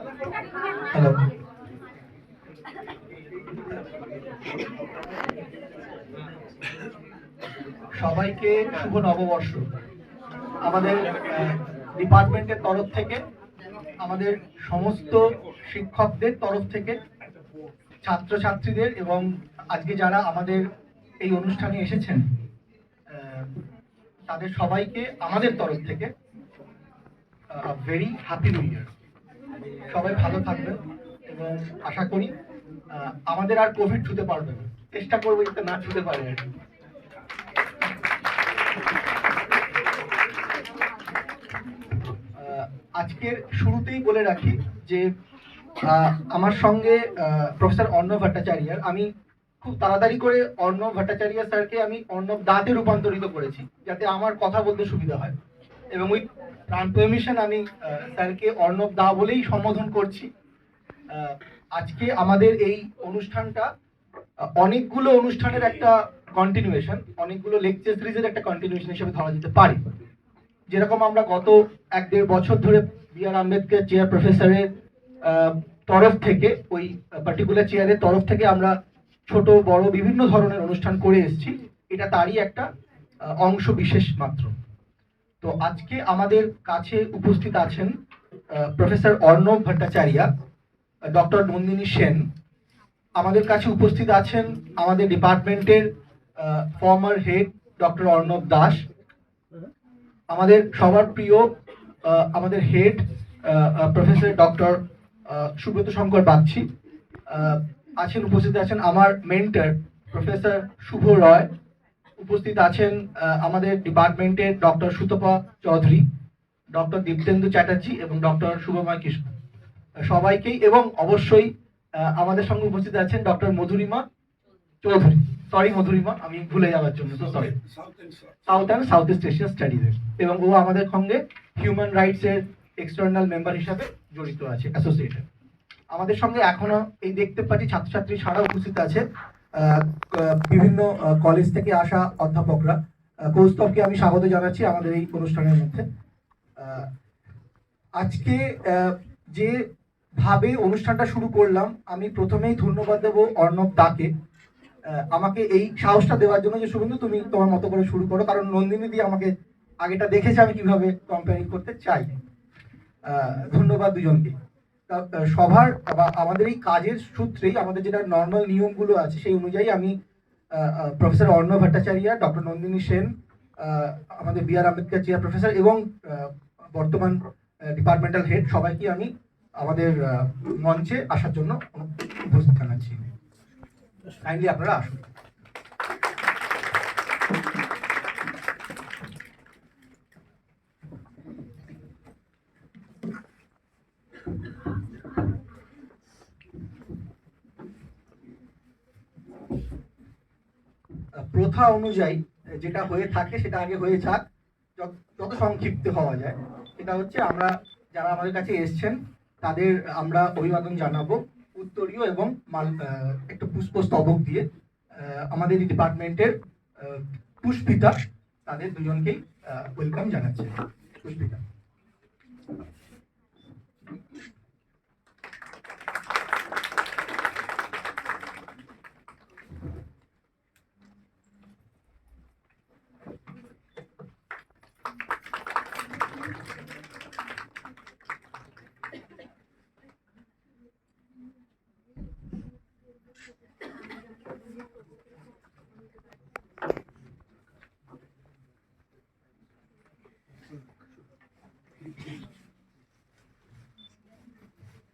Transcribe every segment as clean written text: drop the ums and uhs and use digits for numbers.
Hello, সবাইকে শুভ নববর্ষ। আমাদের ডিপার্টমেন্টের তরফ থেকে, আমাদের সমস্ত শিক্ষকদের তরফ থেকে, ছাত্রছাত্রীদের এবং আজকে যারা আমাদের এই অনুষ্ঠানে এসেছেন তাদের সবাইকে আমাদের তরফ থেকে ভেরি হ্যাপি নিউ ইয়ার। সবাই ভালো থাকবেন এবং আশা করি আমাদের আর কোভিড ছুতে পারবে না, চেষ্টা করবো যাতে না ছুতে পারে আর কি। আজকের শুরুতেই বলে রাখি যে আমার সঙ্গে প্রফেসর অর্ণব ভট্টাচার্য, আমি খুব তাড়াতাড়ি করে অর্ণব ভট্টাচার্য স্যারকে আমি অর্ণব দাতে রূপান্তরিত করেছি যাতে আমার কথা বলতে সুবিধা হয়, এবং উইথ পারমিশন আমি স্যারকে অর্ণব দা বলেই সম্বোধন করছি। আজকে আমাদের এই অনুষ্ঠানটা অনেকগুলো অনুষ্ঠানের একটা কন্টিনিউয়েশন, অনেকগুলো লেকচার সিরিজের একটা কন্টিনিউয়েশন হিসেবে ধরা যেতে পারে। যেরকম আমরা গত 1-1.5 বছর ধরে বি.আর. আম্বেদকর চেয়ার প্রফেসরের তরফ থেকে, ওই পার্টিকুলার চেয়ারের তরফ থেকে আমরা ছোট বড় বিভিন্ন ধরনের অনুষ্ঠান করে এসেছি, এটা তারই একটা অংশ বিশেষ মাত্র। তো আজকে আমাদের কাছে উপস্থিত আছেন প্রফেসর অর্ণব ভট্টাচার্য, ডক্টর নন্দিনী সেন। আমাদের কাছে উপস্থিত আছেন আমাদের ডিপার্টমেন্টের former head doctor Arnab Das, আমাদের সবার প্রিয় আমাদের head professor doctor Subrata Shankar Bagchi আছেন, উপস্থিত আছেন আমার মেন্টর প্রফেসর শুভ রয়, উপস্থিত আছেন আমাদের ডিপার্টমেন্টের ডক্টর সুতপা চৌধুরী, ডক্টর দীপ্তেন্দু চ্যাটার্জি এবং ডক্টর শুভময় কৃষ্ণ, সবাইকেই। এবং অবশ্যই আমাদের সঙ্গে উপস্থিত আছেন ডক্টর মধুরিমা চৌধুরী, সরি মধুরিমা, আমি ভুলে যাওয়ার জন্য তো sorry, south and south east Asia স্টাডিজের, এবং ও আমাদের সঙ্গে হিউম্যান রাইটস এর এক্সটার্নাল মেম্বার হিসাবে জড়িত আছে, অ্যাসোসিয়েটেড। আমাদের সঙ্গে এখনো এই দেখতে পাচ্ছি ছাত্রছাত্রী ছাড়া উপস্থিত আছে বিভিন্ন কলেজ থেকে আসা অধ্যাপকরা। কৌস্তবকে আমি স্বাগত জানাচ্ছি আমাদের এই অনুষ্ঠানের মধ্যে। আজকে যে ভাবে অনুষ্ঠানটা শুরু করলাম, আমি প্রথমেই ধন্যবাদ দেবো অর্ণব দাকে আমাকে এই সাহসটা দেওয়ার জন্য যে শুভেন্দু তুমি তোমার মতো করে শুরু করো, কারণ নন্দিনী দিয়ে আমাকে আগেটা দেখেছে আমি কিভাবে কম্পেয়ারিং করতে চাই। ধন্যবাদ দুজনকে। সবার বা আমাদের এই কাজের সূত্রেই আমাদের যেটা নর্মাল নিয়মগুলো আছে সেই অনুযায়ী আমি প্রফেসর অর্ণব ভট্টাচার্য, ডক্টর নন্দিনী সেন, আমাদের বি.আর. আম্বেদকর চেয়ার প্রফেসর এবং বর্তমান ডিপার্টমেন্টাল হেড, সবাইকে আমি আমাদের মঞ্চে আসার জন্য উপস্থিত জানাচ্ছি। কাইন্ডলি আপনারা আসুন। প্রথা অনুযায়ী যেটা হয়ে থাকে সেটা আগে হয়ে যাক, যত সংক্ষিপ্ত হওয়া যায়। সেটা হচ্ছে আমরা যারা আমাদের কাছে এসছেন তাদের আমরা অভিবাদন জানাবো উত্তরীয় এবং একটু পুষ্পস্তবক দিয়ে। আমাদের এই ডিপার্টমেন্টের পুষ্পিতা, তাদের দুজনকেই ওয়েলকাম জানাচ্ছি। পুষ্পিতা।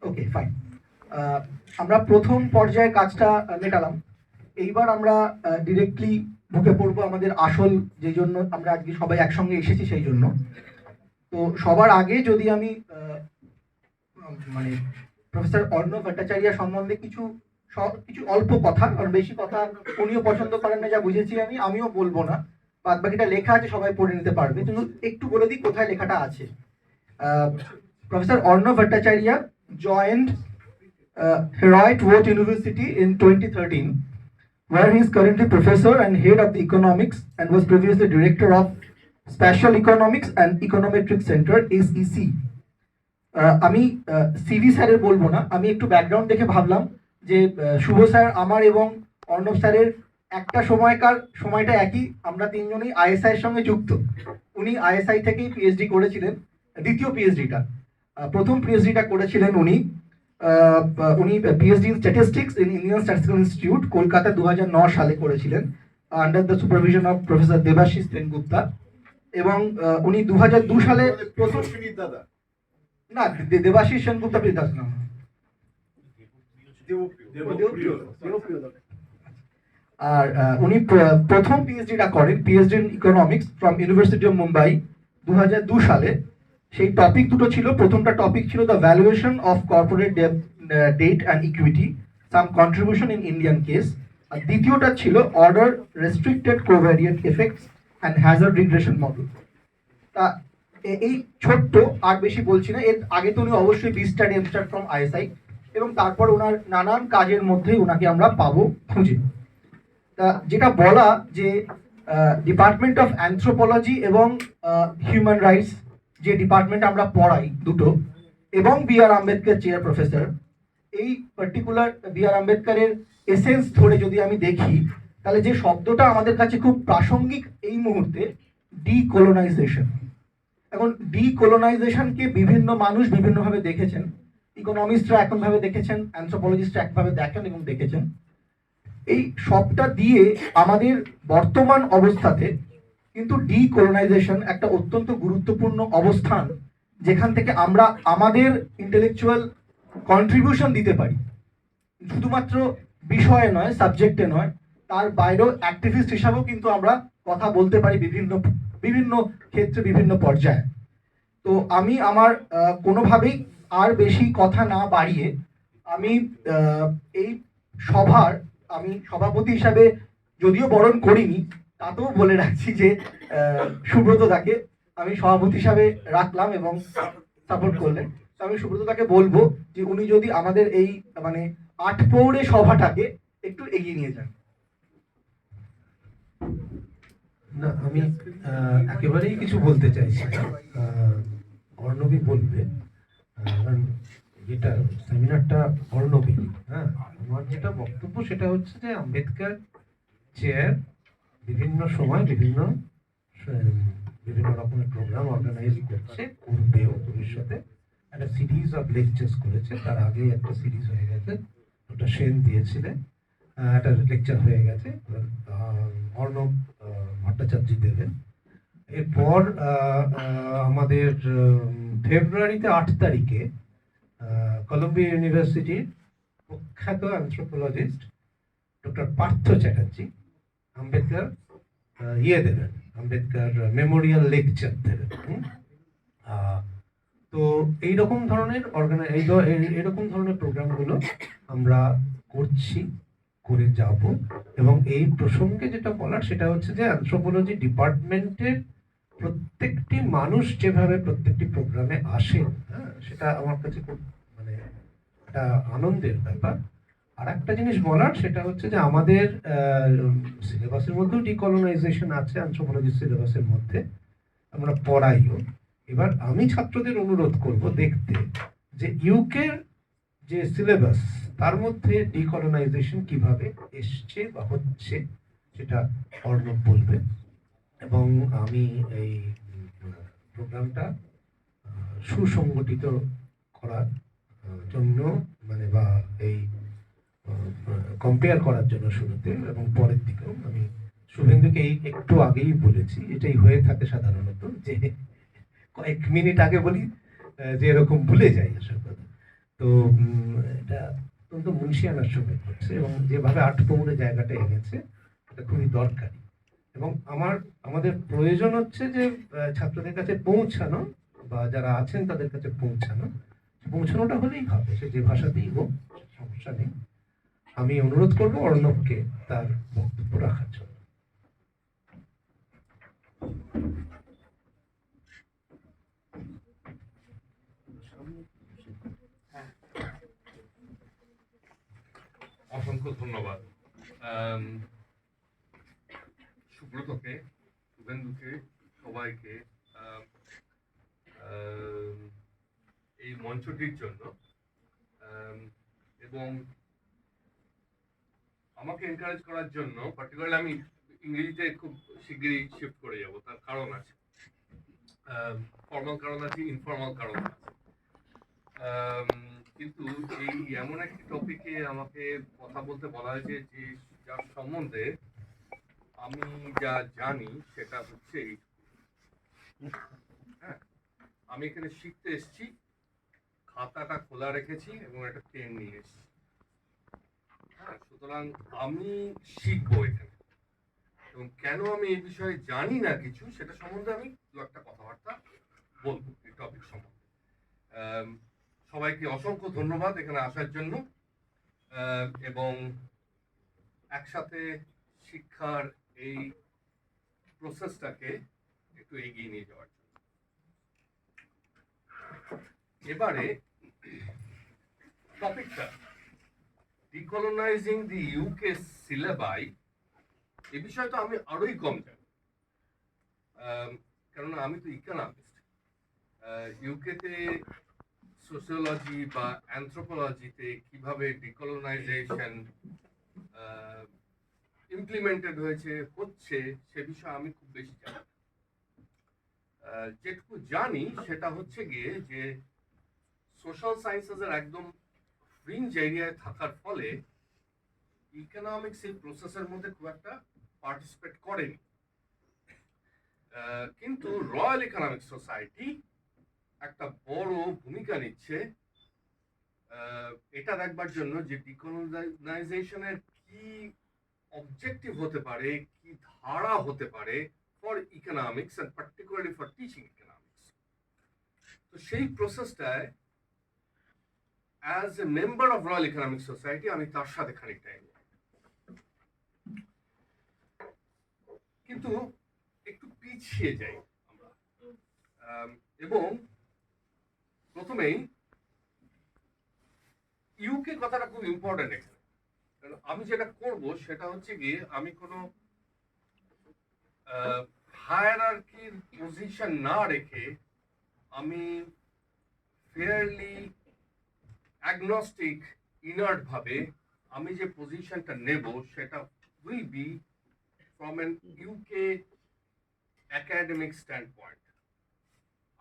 ওকে, ফাইন। আমরা প্রথম পর্যায়ে কাজটা মেটালাম, এইবার আমরা ডিরেক্টলি ঢুকে পড়বো আমাদের আসল, যে জন্য আমরা আজকে সবাই একসঙ্গে এসেছি সেই জন্য। তো সবার আগে যদি আমি মানে প্রফেসর অর্ণব ভট্টাচার্য সম্বন্ধে কিছু অল্প কথা, কারণ বেশি কথা উনিও পছন্দ করেন না যা বুঝেছি আমিও বলবো না, বাদ বাকিটা লেখা আছে সবাই পড়ে নিতে পারবে, কিন্তু একটু বলে দিই কোথায় লেখাটা আছে। Professor Arnab Bhattacharya joined Herriott-Watt University in 2013, where he is currently professor and head of the economics and was previously director of Spatial Economics and Econometric Center (SEC). আমি সিভি স্যারের বলবো না, আমি একটু ব্যাকগ্রাউন্ড দেখে ভাবলাম যে শুভ স্যার আমার এবং অর্ণব স্যারের একটা সময়টা একই, আমরা তিনজনই আইএসআই এর সঙ্গে যুক্ত। উনি আইএসআই থেকেই পিএইচডি করেছিলেন, দ্বিতীয় পিএইচডিটা। প্রথম পিএইচডিটা করেছিলেন উনি PhD in statistics in Indian statistical institute, Kolkata 2009 সালে করেছিলেন, under the supervision of professor Debashis Sengupta. এবং উনি 2002 সালে প্রথম, না দেবাশিস সেনগুপ্তা দাস না, আর উনি প্রথম পিএইচডিটা করেন, PhD in economics from university of Mumbai 2002 সালে। সেই টপিক দুটো ছিল, প্রথমটা টপিক ছিল the valuation of corporate debt and equity, some contribution in Indian case. আর দ্বিতীয়টা ছিল order restricted covariant effects and hazard regression model. তা এই ছোট্ট, আর বেশি বলছি না, এর আগে তো উনি অবশ্যই বি স্টাডি এমস্টার ফ্রম আইএসআই, এবং তারপর ওনার নানান কাজের মধ্যেই ওনাকে আমরা পাবো খুঁজে। তা যেটা বলা যে ডিপার্টমেন্ট অফ অ্যানথ্রোপোলজি এবং হিউম্যান রাইটস, যে ডিপার্টমেন্ট আমরা পড়াই দুটো, এবং বি আর আম্বেদকর চেয়ার প্রফেসর, এই পার্টিকুলার বি আর আম্বেদকরের এসেন্স ধরে যদি আমি দেখি, তাহলে যে শব্দটা আমাদের কাছে খুব প্রাসঙ্গিক এই মুহূর্তে, ডিকোলোনাইজেশন। এখন ডিকোলোনাইজেশনকে বিভিন্ন মানুষ বিভিন্নভাবে দেখেছেন, ইকোনমিস্টরা একভাবে দেখেছেন, অ্যানথ্রোপোলজিস্টরা একভাবে দেখেন এবং দেখেছেন। এই সবটা দিয়ে আমাদের বর্তমান অবস্থাতে কিন্তু ডিকোলোনাইজেশন একটা অত্যন্ত গুরুত্বপূর্ণ অবস্থান, যেখান থেকে আমরা আমাদের ইন্টেলেকচুয়াল কন্ট্রিবিউশন দিতে পারি, শুধুমাত্র বিষয়ে নয়, সাবজেক্টে নয়, তার বাইরেও অ্যাক্টিভিস্ট হিসাবেও কিন্তু আমরা কথা বলতে পারি বিভিন্ন বিভিন্ন ক্ষেত্রে, বিভিন্ন পর্যায়ে। তো আমি আমার কোনোভাবেই আর বেশি কথা না বাড়িয়ে, আমি এই সভার আমি সভাপতি হিসাবে যদিও বরণ করিনি, তাতেও বলে রাখছি যে সুব্রত দাকে আমি সভাপতি হিসাবে রাখলাম এবং সাপোর্ট করলেন। তো আমি সুব্রত দাকে বলবো যে উনি যদি আমাদের এই মানে আটপৌরে সভাটাকে একটু এগিয়ে নিয়ে যান। না, আমি একেবারেই কিছু বলতে চাইছি না, অর্ণবী বলবে, কারণ যেটা সেমিনারটা অর্ণবী। হ্যাঁ, আমার যেটা বক্তব্য সেটা হচ্ছে যে আম্বেদকর চেয়ার বিভিন্ন সময় বিভিন্ন রকমের প্রোগ্রাম অর্গানাইজ করছে, করবেও ভবিষ্যতে। একটা সিরিজ অফ লেকচার্স করেছে, তার আগে একটা সিরিজ হয়ে গেছে, ওটা সেন দিয়েছিলেন, একটা লেকচার হয়ে গেছে, অর্ণব ভট্টাচার্য দেবেন। এরপর আমাদের ফেব্রুয়ারিতে 8 তারিখে কলম্বিয়া ইউনিভার্সিটির প্রখ্যাত অ্যানথ্রোপোলজিস্ট ডক্টর পার্থ চ্যাটার্জি আম্বেদকর দেবেন, আম্বেদকর মেমোরিয়াল লেকচার দেবেন। তো এইরকম ধরনের এইরকম ধরনের প্রোগ্রামগুলো আমরা করছি, করে যাব। এবং এই প্রসঙ্গে যেটা বলার সেটা হচ্ছে যে অ্যানথ্রোপোলজি ডিপার্টমেন্টের প্রত্যেকটি মানুষ যেভাবে প্রত্যেকটি প্রোগ্রামে আসেন, হ্যাঁ, সেটা আমার কাছে খুব মানে একটা আনন্দের ব্যাপার। আর একটা জিনিস বলার সেটা হচ্ছে যে আমাদের সিলেবাসের মধ্যেও ডিকলোনাইজেশন আছে, অ্যানথ্রোপোলজি সিলেবাসের মধ্যে আমরা পড়াইও। এবার আমি ছাত্রদের অনুরোধ করব দেখতে যে ইউকের যে সিলেবাস তার মধ্যে ডিকলোনাইজেশন কিভাবে এসছে বা হচ্ছে, সেটা অর্ণব বলবে। এবং আমি এই প্রোগ্রামটা সুসংগঠিত করার জন্য মানে বা এই কম্পেয়ার করার জন্য শুরুতে এবং পরের দিকেও আমি শুভেন্দুকে এই একটু আগেই বলেছি, এটাই হয়ে থাকে সাধারণত যে কয়েক মিনিট আগে বলি যে এরকম ভুলে যাই আসল কথা। তো এটা অত্যন্ত মুন্সিয়ানার সঙ্গে করছে এবং যেভাবে আটপৌরে জায়গাটা এনেছে এটা খুবই দরকারি। এবং আমাদের প্রয়োজন হচ্ছে যে ছাত্রদের কাছে পৌঁছানো বা যারা আছেন তাদের কাছে পৌঁছানোটা হলেই হবে, সে যে ভাষাতেই হোক, সমস্যা নেই। আমি অনুরোধ করব অর্ণবকে তার বক্তব্য রাখার জন্য। অসংখ্য ধন্যবাদ সুব্রতকে, শুভেন্দুকে, সবাইকে এই মঞ্চটির জন্য এবং আমাকে এনকারেজ করার জন্য। পার্টিকুলারলি আমি ইংরেজিতে খুব শিগগিরই শিফট করে যাব, তার কারণ আছে, ফর্মাল কারণ আছে, ইনফর্মাল কারণ আছে। কিন্তু এই এমন একটি টপিকে আমাকে কথা বলতে বলা হয়েছে যে যার সম্বন্ধে আমি যা জানি সেটা হচ্ছে এই। হ্যাঁ, আমি এখানে শিখতে এসেছি, খাতাটা খোলা রেখেছি এবং একটা পেন নিয়ে এসেছি। হ্যাঁ, সুতরাং আমি শিখবো এখানে, এবং কেন আমি এই বিষয়ে জানি না কিছু সেটা সম্বন্ধে আমি দু একটা কথাবার্তা বলবো এই টপিক সম্বন্ধে। সবাইকে অসংখ্য ধন্যবাদ এখানে আসার জন্য এবং একসাথে শিক্ষার এই প্রসেসটাকে একটু এগিয়ে নিয়ে যাওয়ার জন্য। এবারে টপিকটা ডিকলোনাইজিং দি ইউকে সিলেবাই, এ বিষয়ে তো আমি আরোই কম জানি, কেননা আমি তো ইকোনমিস্ট। ইউকেতে সোশিওলজি বা অ্যানথ্রোপোলজিতে কিভাবে ডিকলোনাইজেশন ইমপ্লিমেন্টেড হচ্ছে সে বিষয়ে আমি খুব বেশি জানি। যেটুকু জানি সেটা হচ্ছে গিয়ে যে সোশ্যাল সায়েন্সেসের একদম ফ্রিঞ্জ এরিয়ায় থাকার ফলে ইকোনমিক্স এই প্রসেসের মধ্যে খুব একটা পার্টিসিপেট করেনি, কিন্তু রয়্যাল ইকোনমিক সোসাইটি একটা বড় ভূমিকা নিচ্ছে এটা দেখবার জন্য যে ডিকলোনাইজেশনের কি অবজেক্টিভ হতে পারে, কি ধারা হতে পারে for economics and particularly for teaching economics. তো সেই প্রসেসটায় as a member of royal economic society আমি তার সাথে খানিকটা এগোবো। কিন্তু একটু পিছিয়ে যাই আমরা, এবং প্রথমেই ইউকে কথাটা খুব ইম্পর্টেন্ট এখানে। আমি যেটা করব সেটা হচ্ছে গিয়ে আমি কোনো হায়ারার্কির পজিশন না রেখে আমি ফেয়ারলি অ্যাগনস্টিক ইনার্ট ভাবে আমি যে পজিশনটা নেব সেটা will be from an UK academic standpoint.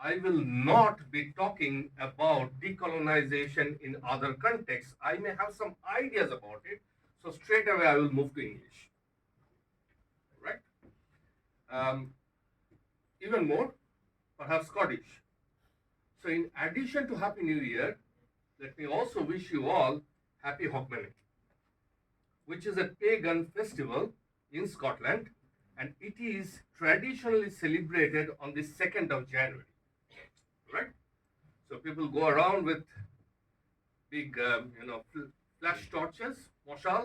I will not be talking about decolonization in other contexts. I may have some ideas about it, so straight away I will move to English. Right? Even more, perhaps Scottish. So in addition to Happy New Year, let me also wish you all Happy Hogmanay, which is a pagan festival in Scotland, and it is traditionally celebrated on the 2nd of January, right? So people go around with big, flash torches, moshal,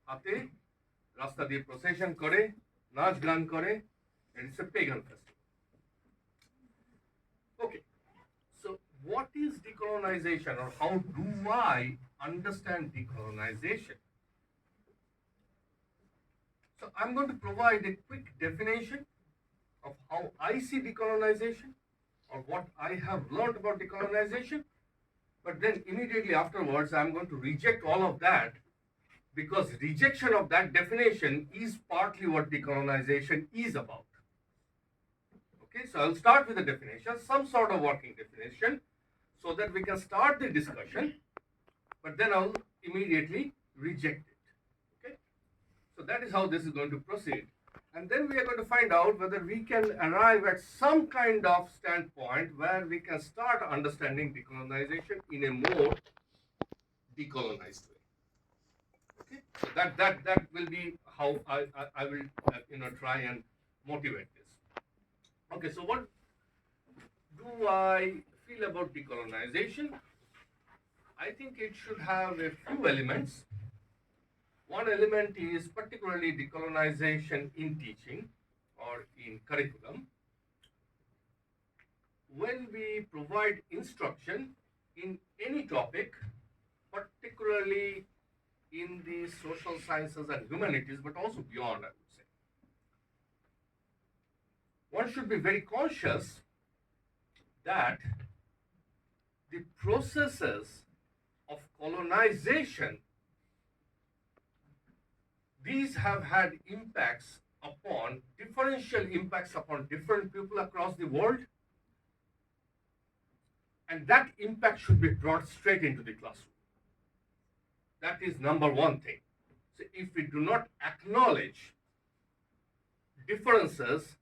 hate, rasta diye procession kore, naach gan kore, and it's a pagan festival. Okay, so what is decolonization, or how do I understand decolonization? So I'm going to provide a quick definition of how I see decolonization, or what I have learned about decolonization, but then immediately afterwards I'm going to reject all of that, because rejection of that definition is partly what decolonization is about. Okay, so I'll start with a definition, some sort of working definition, so that we can start the discussion, but then I'll immediately reject it. So that is how this is going to proceed. And then we are going to find out whether we can arrive at some kind of standpoint where we can start understanding decolonization in a more decolonized way. Okay, so that will be how I will try and motivate this. Okay, so what do I feel about decolonization? I think it should have a few elements. One element is particularly decolonization in teaching or in curriculum. When we provide instruction in any topic, particularly in the social sciences and humanities, but also beyond, I would say, one should be very conscious that the processes of colonization, these have had impacts upon, differential impacts upon different people across the world, and that impact should be brought straight into the classroom. That is number one thing. So if we do not acknowledge differences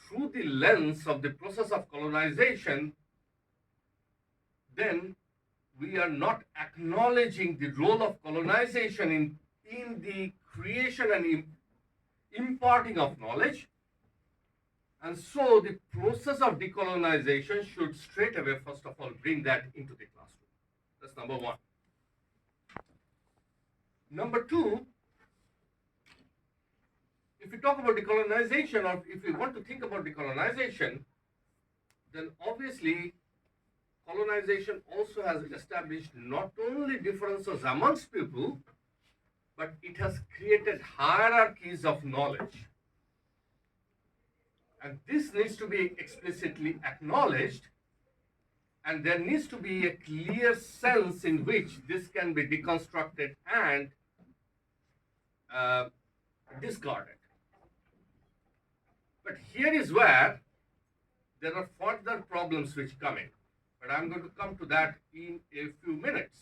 through the lens of the process of colonization, then we are not acknowledging the role of colonization in the creation and imparting of knowledge. And so the process of decolonization should straight away, first of all, bring that into the classroom. That's number one. Number two, if we talk about decolonization, or if we want to think about decolonization, then obviously colonization also has established not only differences amongst people, but it has created hierarchies of knowledge. And this needs to be explicitly acknowledged, and there needs to be a clear sense in which this can be deconstructed and discarded. But here is where there are further problems which come in. But I'm going to come to that in a few minutes.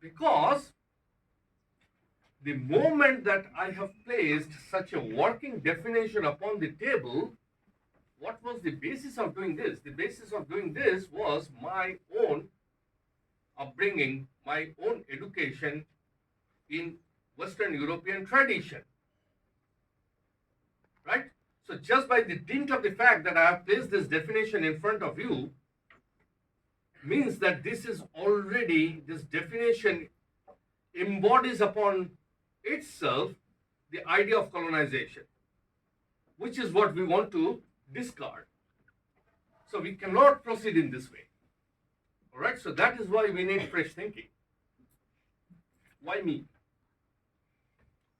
Because the moment that I have placed such a working definition upon the table, what was the basis of doing this? The basis of doing this was my own upbringing, my own education in Western European tradition. Right? So just by the dint of the fact that I have placed this definition in front of you means that this is already, this definition embodies upon itself the idea of colonization, which is what we want to discard. So we cannot proceed in this way. All right, so that is why we need fresh thinking. Why me?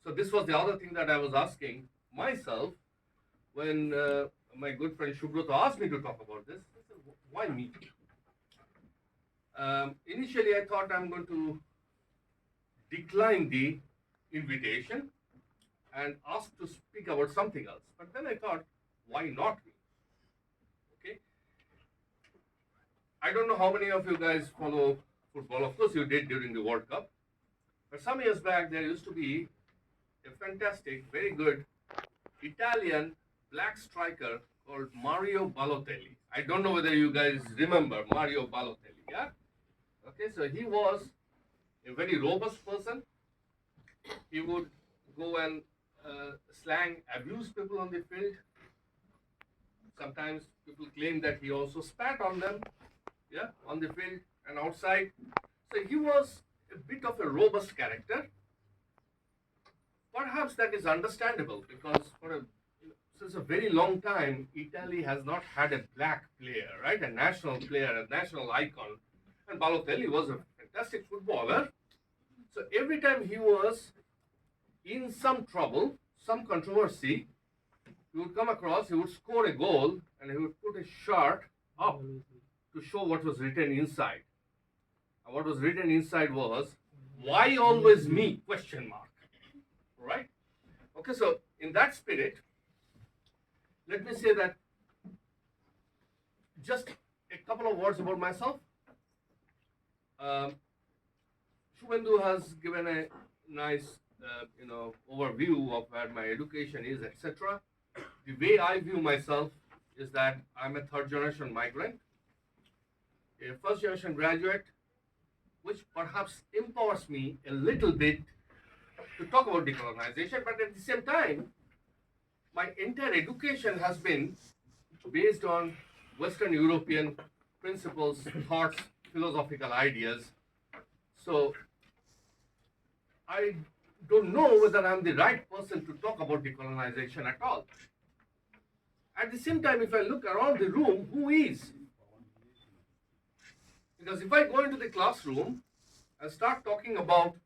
So this was the other thing that I was asking myself when my good friend Shubrata asked me to talk about this. I said, why me? Initially, I thought I'm going to decline the invitation and ask to speak about something else. But then I thought, why not me? Okay. I don't know how many of you guys follow football. Of course, you did during the World Cup. But some years back, there used to be a fantastic, very good Italian black striker called Mario Balotelli. I don't know whether you guys remember Mario Balotelli, yeah? Okay, so he was a very robust person. He would go and slang abuse people on the field. Sometimes people claim that he also spat on them, yeah, on the field and outside. So he was a bit of a robust character. Perhaps that is understandable because since a very long time, Italy has not had a black player, right? A national player, a national icon. And Balotelli was a fantastic footballer. So every time he was in some trouble, some controversy, he would come across, he would score a goal, and he would put a shirt up to show what was written inside. And what was written inside was, why always me? Question mark. Right? Okay, so in that spirit, let me say that just a couple of words about myself. Shubhendu has given a nice, overview of where my education is, etc. The way I view myself is that I'm a third-generation migrant, a first-generation graduate, which perhaps empowers me a little bit to talk about decolonization, but at the same time, my entire education has been based on Western European principles, thoughts, philosophical ideas. So I don't know whether I'm the right person to talk about decolonization at all. At the same time, if I look around the room, who is? Because if I go into the classroom and start talking about,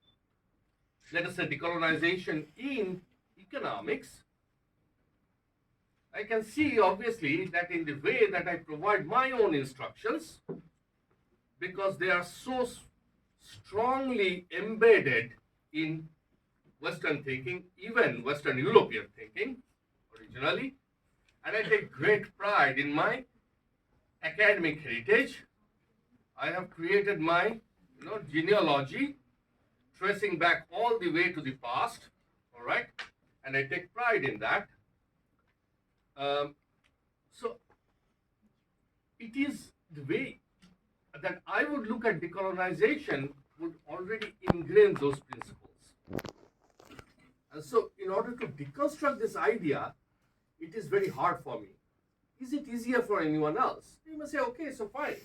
let us say, decolonization in economics, I can see obviously that in the way that I provide my own instructions, because they are so strongly embedded in Western thinking, even Western European thinking originally. And I take great pride in my academic heritage. I have created my genealogy, tracing back all the way to the past, all right? And I take pride in that. So it is the way that I would look at decolonization would already ingrain those principles. And so in order to deconstruct this idea, it is very hard for me. Is it easier for anyone else? You must say, okay, so fine.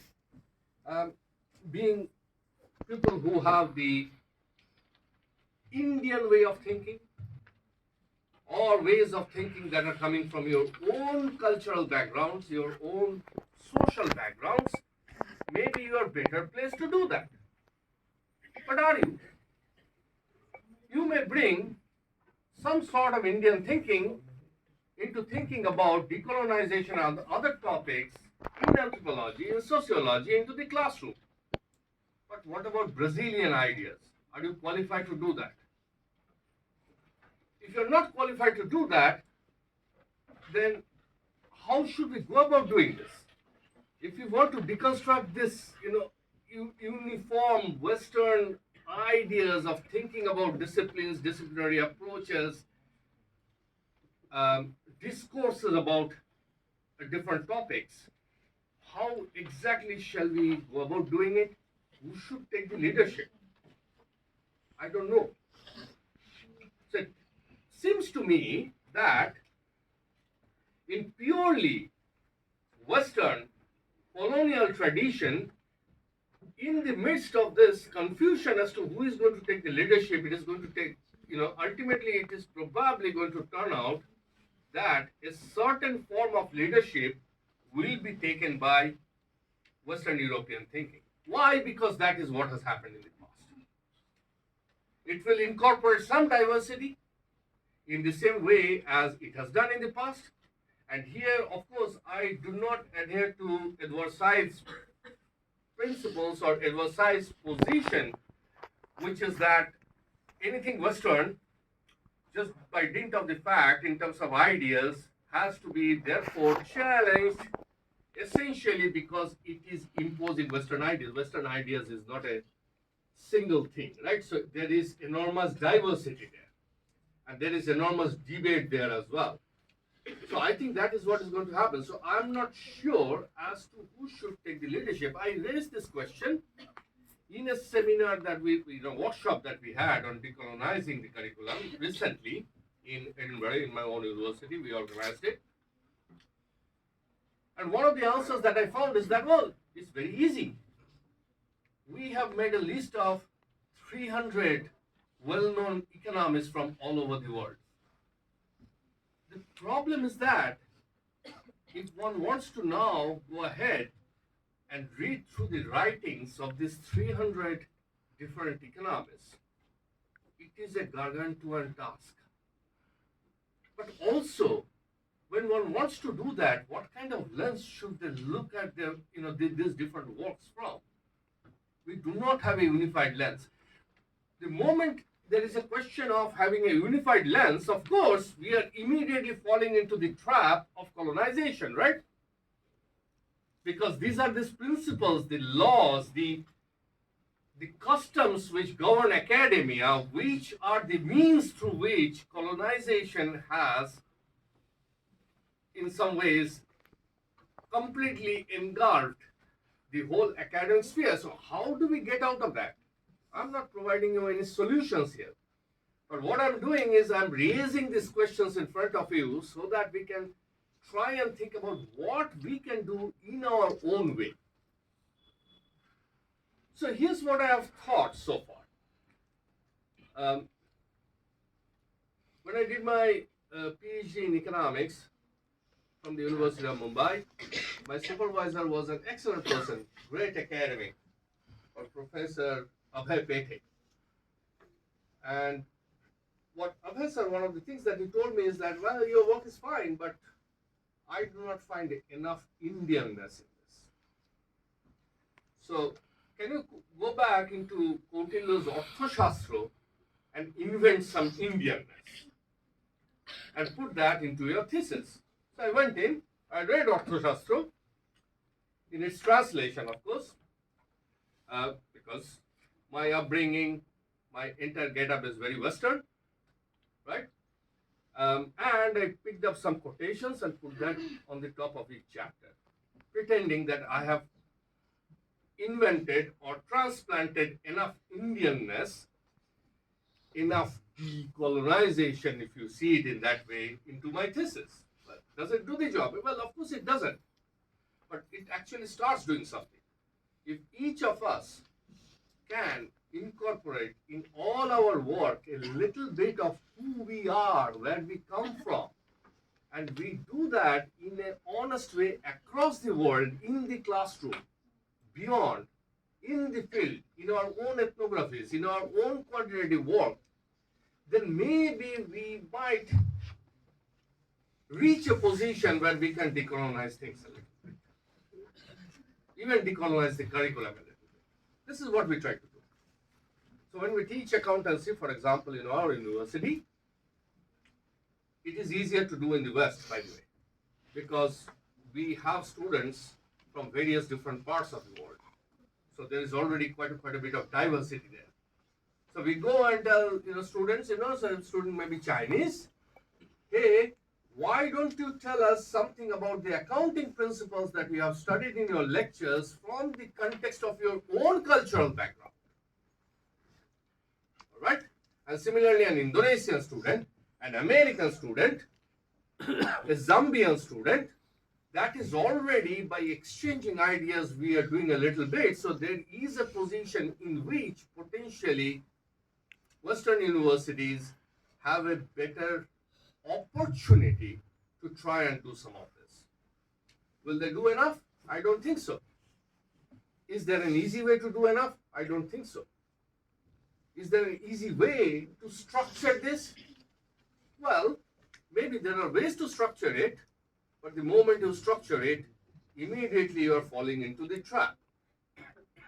Being people who have the Indian way of thinking, or ways of thinking that are coming from your own cultural backgrounds, your own social backgrounds, maybe you are better placed to do that. But are you? You may bring some sort of Indian thinking into thinking about decolonization and other topics in anthropology, in sociology, into the classroom. But what about Brazilian ideas? Are you qualified to do that? If you're not qualified to do that, then how should we go about doing this? If you want to deconstruct this, uniform Western ideas of thinking about disciplines, disciplinary approaches, discourses about different topics, how exactly shall we go about doing it? Who should take the leadership? I don't know. So it seems to me that in purely Western colonial tradition, in the midst of this confusion as to who is going to take the leadership, it is going to take, ultimately it is probably going to turn out that a certain form of leadership will be taken by Western European thinking. Why? Because that is what has happened in the past. It will incorporate some diversity in the same way as it has done in the past. And here, of course, I do not adhere to Edward Said's principles or Edward Said's position, which is that anything Western, just by dint of the fact in terms of ideas, has to be therefore challenged essentially because it is imposing Western ideas. Western ideas is not a single thing, right? So there is enormous diversity there, and there is enormous debate there as well. So I think that is what is going to happen. So I'm not sure as to who should take the leadership. I raised this question in a seminar that workshop that we had on decolonizing the curriculum recently in Edinburgh, in my own university. We organized it. And one of the answers that I found is that, well, it's very easy. We have made a list of 300 well-known economists from all over the world. The problem is that if one wants to now go ahead and read through the writings of these 300 different economists, it is a gargantuan task. But also, when one wants to do that, what kind of lens should they look at these different works from? We do not have a unified lens. The moment there is a question of having a unified lens, of course, we are immediately falling into the trap of colonization, right? Because these are these principles, the laws, the customs which govern academia, which are the means through which colonization has, in some ways, completely engulfed the whole academic sphere. So how do we get out of that? I'm not providing you any solutions here. But what I'm doing is I'm raising these questions in front of you so that we can try and think about what we can do in our own way. So here's what I have thought so far. When I did my PhD in economics from the University of Mumbai, my supervisor was an excellent person, great academic, Professor Abhay Pete. And what Abhay sir, one of the things that he told me is that, well, your work is fine, but I do not find enough Indianness in this. So can you go back into Kautilya's Arthashastra and invent some Indianness and put that into your thesis? So I went in, I read Arthashastra in its translation, of course, because my upbringing, my entire get-up is very Western, right? And I picked up some quotations and put that on the top of each chapter, pretending that I have invented or transplanted enough Indianness, enough decolonization, if you see it in that way, into my thesis. But does it do the job? Well, of course it doesn't. But it actually starts doing something. If each of us can incorporate in all our work a little bit of who we are, where we come from, and we do that in an honest way across the world, in the classroom, beyond, in the field, in our own ethnographies, in our own quantitative work, then maybe we might reach a position where we can decolonize things a little bit. Even decolonize the curriculum a little bit. This is what we try to do. So when we teach accountancy, for example, in our university, it is easier to do in the West, by the way, because we have students from various different parts of the world. So there is already quite a bit of diversity there. So we go and tell students, so a student may be Chinese, hey, why don't you tell us something about the accounting principles that you have studied in your lectures from the context of your own cultural background? All right? And similarly, an Indonesian student, an American student, a Zambian student, that is already by exchanging ideas we are doing a little bit. So there is a position in which potentially Western universities have a better opportunity to try and do some of this. Will they do enough? I don't think so. Is there an easy way to do enough? I don't think so. Is there an easy way to structure this? Well, maybe there are ways to structure it, but the moment you structure it, immediately you are falling into the trap.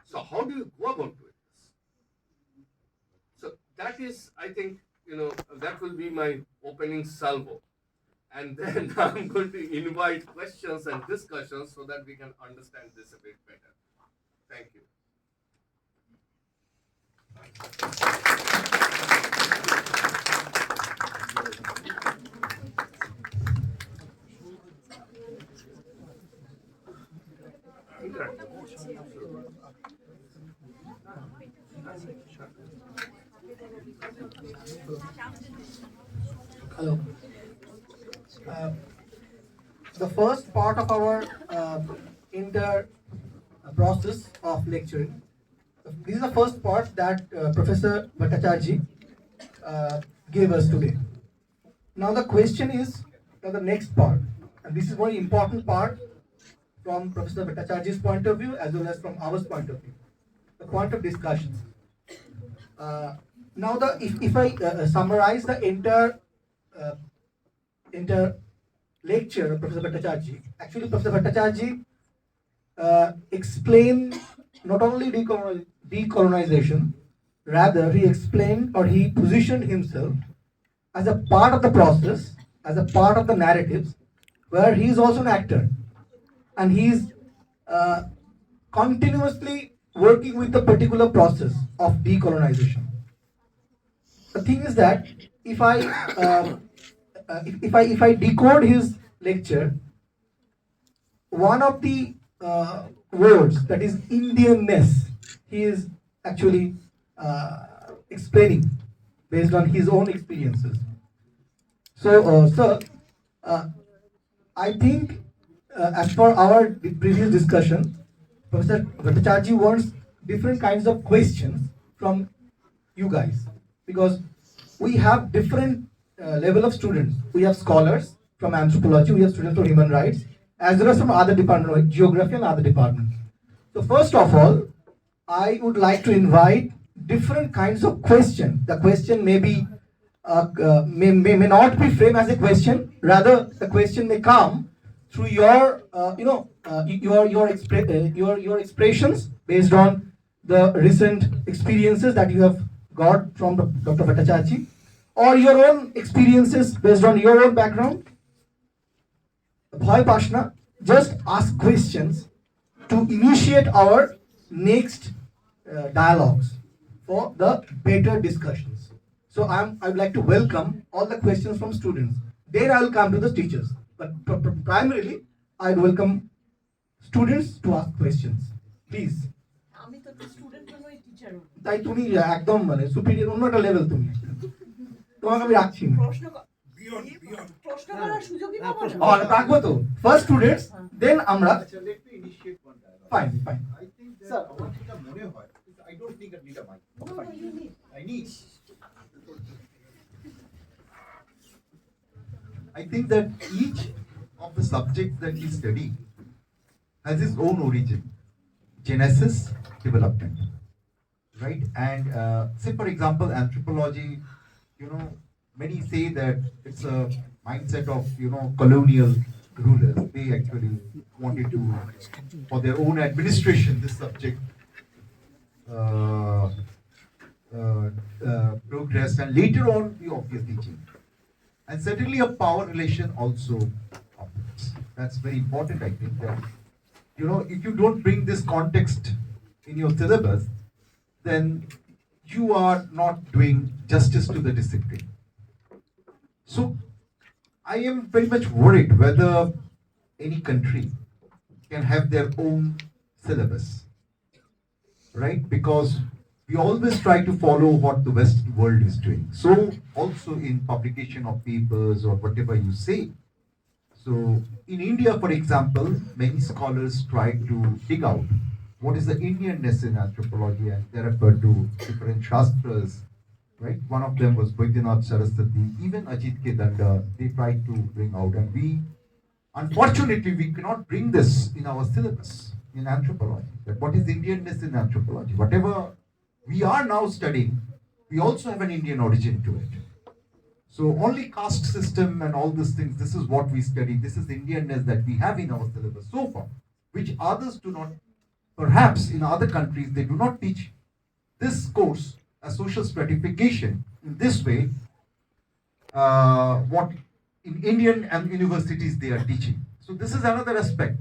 So how do you go about doing this? So that is, I think, that will be my opening salvo. And then I'm going to invite questions and discussions so that we can understand this a bit better. Thank you. Hello. The first part of our process of lecturing, this is the first part that Professor Bhattacharjee gave us today. Now the question is the next part, and this is very important part from Professor Bhattacharjee's point of view as well as from our point of view, the point of discussion. Now, if I summarize the entire lecture of Professor Bhattacharjee, actually Professor Bhattacharjee explained not only decolonization, rather he explained or he positioned himself as a part of the process, as a part of the narratives, where he is also an actor, and he is continuously working with the particular process of decolonization. The thing is that if I decode his lecture, one of the words, that is Indianness, he is actually explaining based on his own experiences. So, sir, I think as per our previous discussion, Professor Bhattacharjee wants different kinds of questions from you guys, because we have different level of students. We have scholars from anthropology, we have students from human rights, as well as from other departments like geography and other departments. So first of all, I would like to invite different kinds of questions. The question may be may not be framed as a question. Rather, the question may come through your your expressions based on the recent experiences that you have got from Dr. Bhattacharjee, or your own experiences based on your own background. Bhoy Pashna, just ask questions to initiate our next dialogues for the better discussions. So I would like to welcome all the questions from students. Then I will come to the teachers. But primarily, I would welcome students to ask questions. Please. আমি তো একটা student নই teacher তাই তুমি একদম মানে superior অন্য একটা লেভেল তুমি। তোমাকে আমি রাখছি না। প্রশ্ন করার সুযোগই পাবো না রাখবো তো ফার্স্ট স্টুডেন্টস দেন আমরা Let me initiate one dialogue. Fine fine I think that আমার যেটা মনে হয়, I don't think I need a mic. No, you need. I need. I think that each of the subjects that we study has its own origin, genesis, development, right? And say for example, anthropology, you know, many say that it's a mindset of, you know, colonial rulers. They actually wanted to, for their own administration, this subject progressed, and later on we obviously changed. And certainly a power relation also operates. That's very important, I think, that, you know, if you don't bring this context in your syllabus, then you are not doing justice to the discipline. So I am very much worried whether any country can have their own syllabus, right? Because we always try to follow what the Western world is doing. So also in publication of papers or whatever you say. So in India, for example, many scholars try to dig out what is the Indianness in anthropology, and they refer to different shastras, right? One of them was Baidyanath Saraswati, even Ajit K. Danda, they tried to bring out, and we, unfortunately, we cannot bring this in our syllabus in anthropology. That what is Indianness in anthropology? Whatever we are now studying, we also have an Indian origin to it. So only caste system and all these things, this is what we study. This is Indianness that we have in our syllabus so far, which others do not. Perhaps in other countries, they do not teach this course as social stratification in this way, what in Indian and universities they are teaching. So this is another aspect.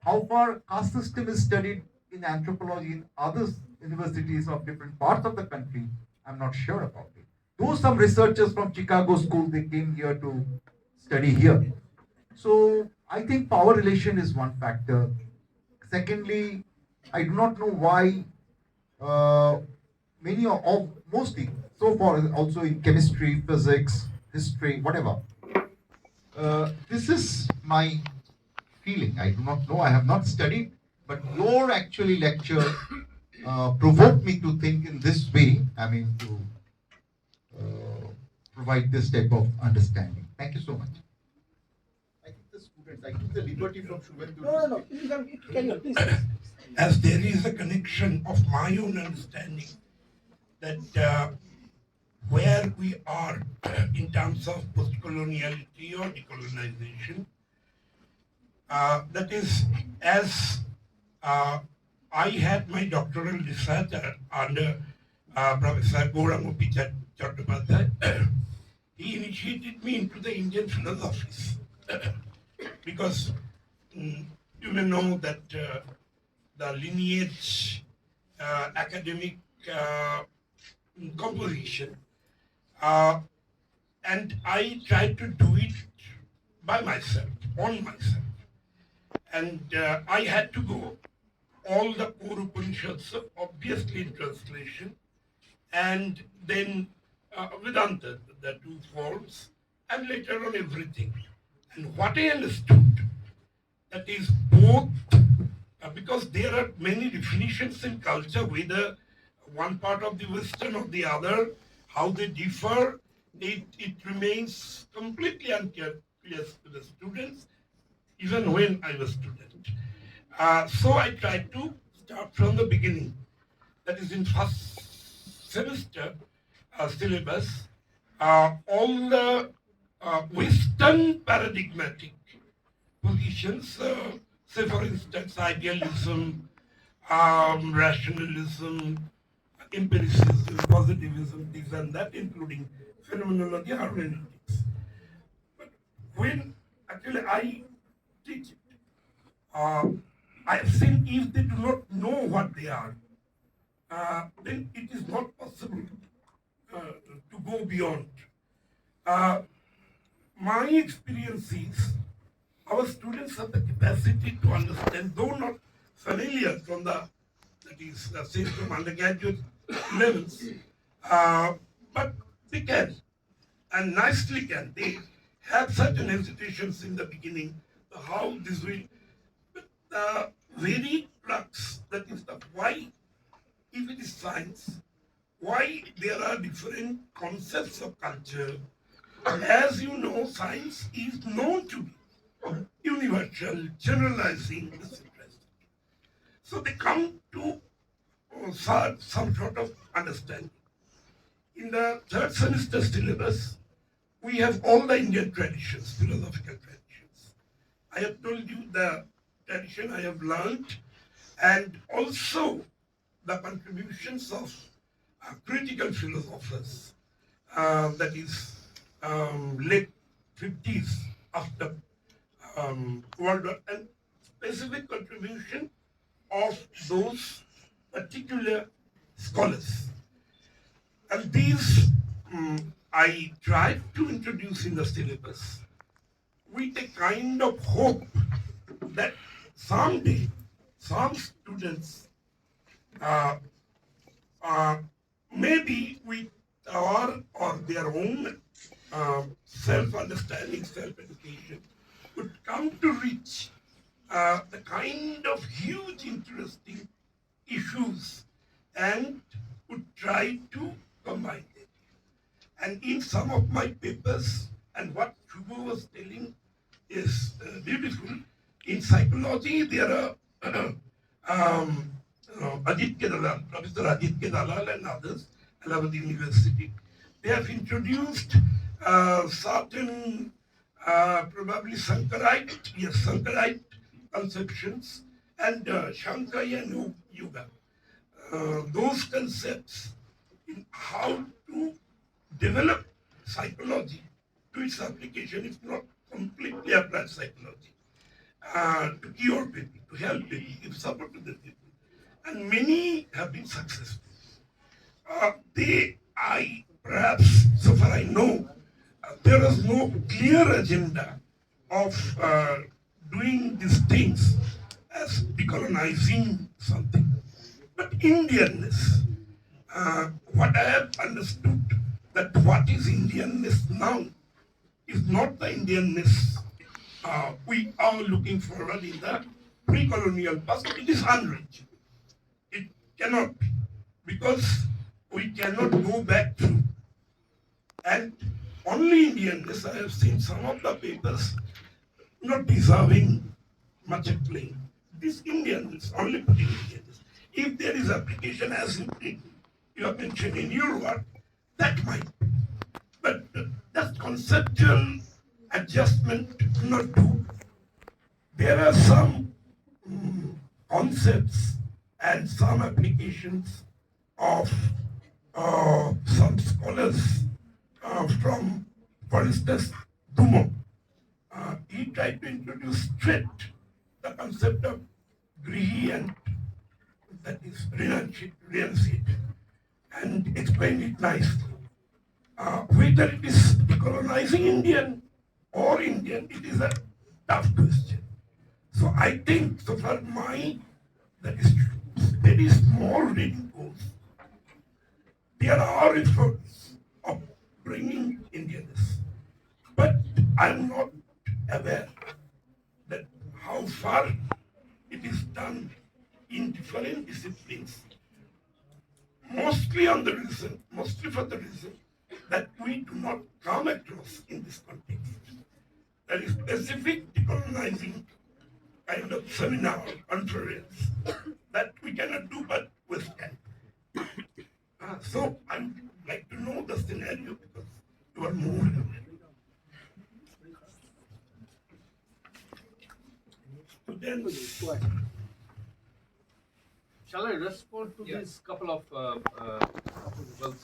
How far caste system is studied in anthropology in other universities of different parts of the country, I'm not sure about it. Though some researchers from Chicago School, they came here to study here. So I think power relation is one factor. Secondly, I do not know why many of mostly so far also in chemistry, physics, history, whatever. This is my feeling. I do not know. I have not studied, but your actually lecture provoked me to think in this way. I mean to provide this type of understanding. Thank you so much. I think the students, I took the liberty from Shubhendu. No. You can carry on, please. As there is a connection of my own understanding that where we are in terms of post-coloniality or decolonization, that is, as I had my doctoral research under Professor Gauranga Chattopadhyay. He initiated me into the Indian philosophies because you may know that the lineage academic composition, and I tried to do it by myself, on myself, and I had to go all the core Upanishads, obviously in translation, and then Vedanta, the two forms, and later on everything. And what I understood, that is both, because there are many definitions in culture, whether one part of the Western or the other, how they differ, it remains completely unclear to the students, even when I was student. So I tried to start from the beginning. That is in first semester syllabus, all the Western paradigmatic positions, say for instance idealism, rationalism, empiricism, positivism, this and that, including phenomenology, hermeneutics. But when actually I teach it, I have seen if they do not know what they are, then it is not possible to go beyond. Uh, my experience is our students have the capacity to understand, though not familiar from the, that is, say from undergraduate levels, but they can, and nicely can. They have certain hesitations in the beginning, how this will, but the very crux, that is the why, if it is science, why there are different concepts of culture. As you know, science is known to be universal, generalizing, disinterested. So they come to some sort of understanding. In the third semester syllabus, we have all the Indian traditions, philosophical traditions. I have told you the tradition I have learned, and also the contributions of critical philosophers, that is late 50s after World War, and specific contribution of those particular scholars. And these I tried to introduce in the syllabus with a kind of hope that someday some students, maybe with our or their own self-understanding, self-education, would come to reach the kind of huge interesting issues and would try to combine it. And in some of my papers, and what Shubho was telling is beautiful, in psychology there are Ajit K. Dalal, Professor Ajit K. Dalal and others, Allahabad University. They have introduced certain probably Sankarite conceptions and Shankaya Yoga. Those concepts in how to develop psychology to its application, if not completely applied psychology, to cure people, to help people, give support to the people. And many have been successful. Perhaps, so far I know, there is no clear agenda of doing these things as decolonizing something. But Indianness, what I have understood, that what is Indianness now is not the Indianness we are looking forward in the pre-colonial past. It is unreached. It cannot be, because we cannot go back through. And only Indianness, I have seen some of the papers not deserving much acclaim. This Indianness, only putting Indianness. If there is application as you have mentioned in your work, that might be. But that conceptual adjustment not do. There are some concepts and some applications of some scholars from, for instance, Dumont. He tried to introduce straight the concept of grihi, and that is renunciate, and explain it nicely. Whether it is decolonizing Indian or Indian, it is a tough question. So I think, so far that is very small reading course, there are efforts of bringing Indianness, but I'm not aware that how far it is done in different disciplines, mostly for the reason that we do not come across in this context. That is specific decolonizing kind of seminar, conference, that we cannot do but with time. So I'd like to know the scenario, because you are more aware. So then, shall I respond to these couple of well,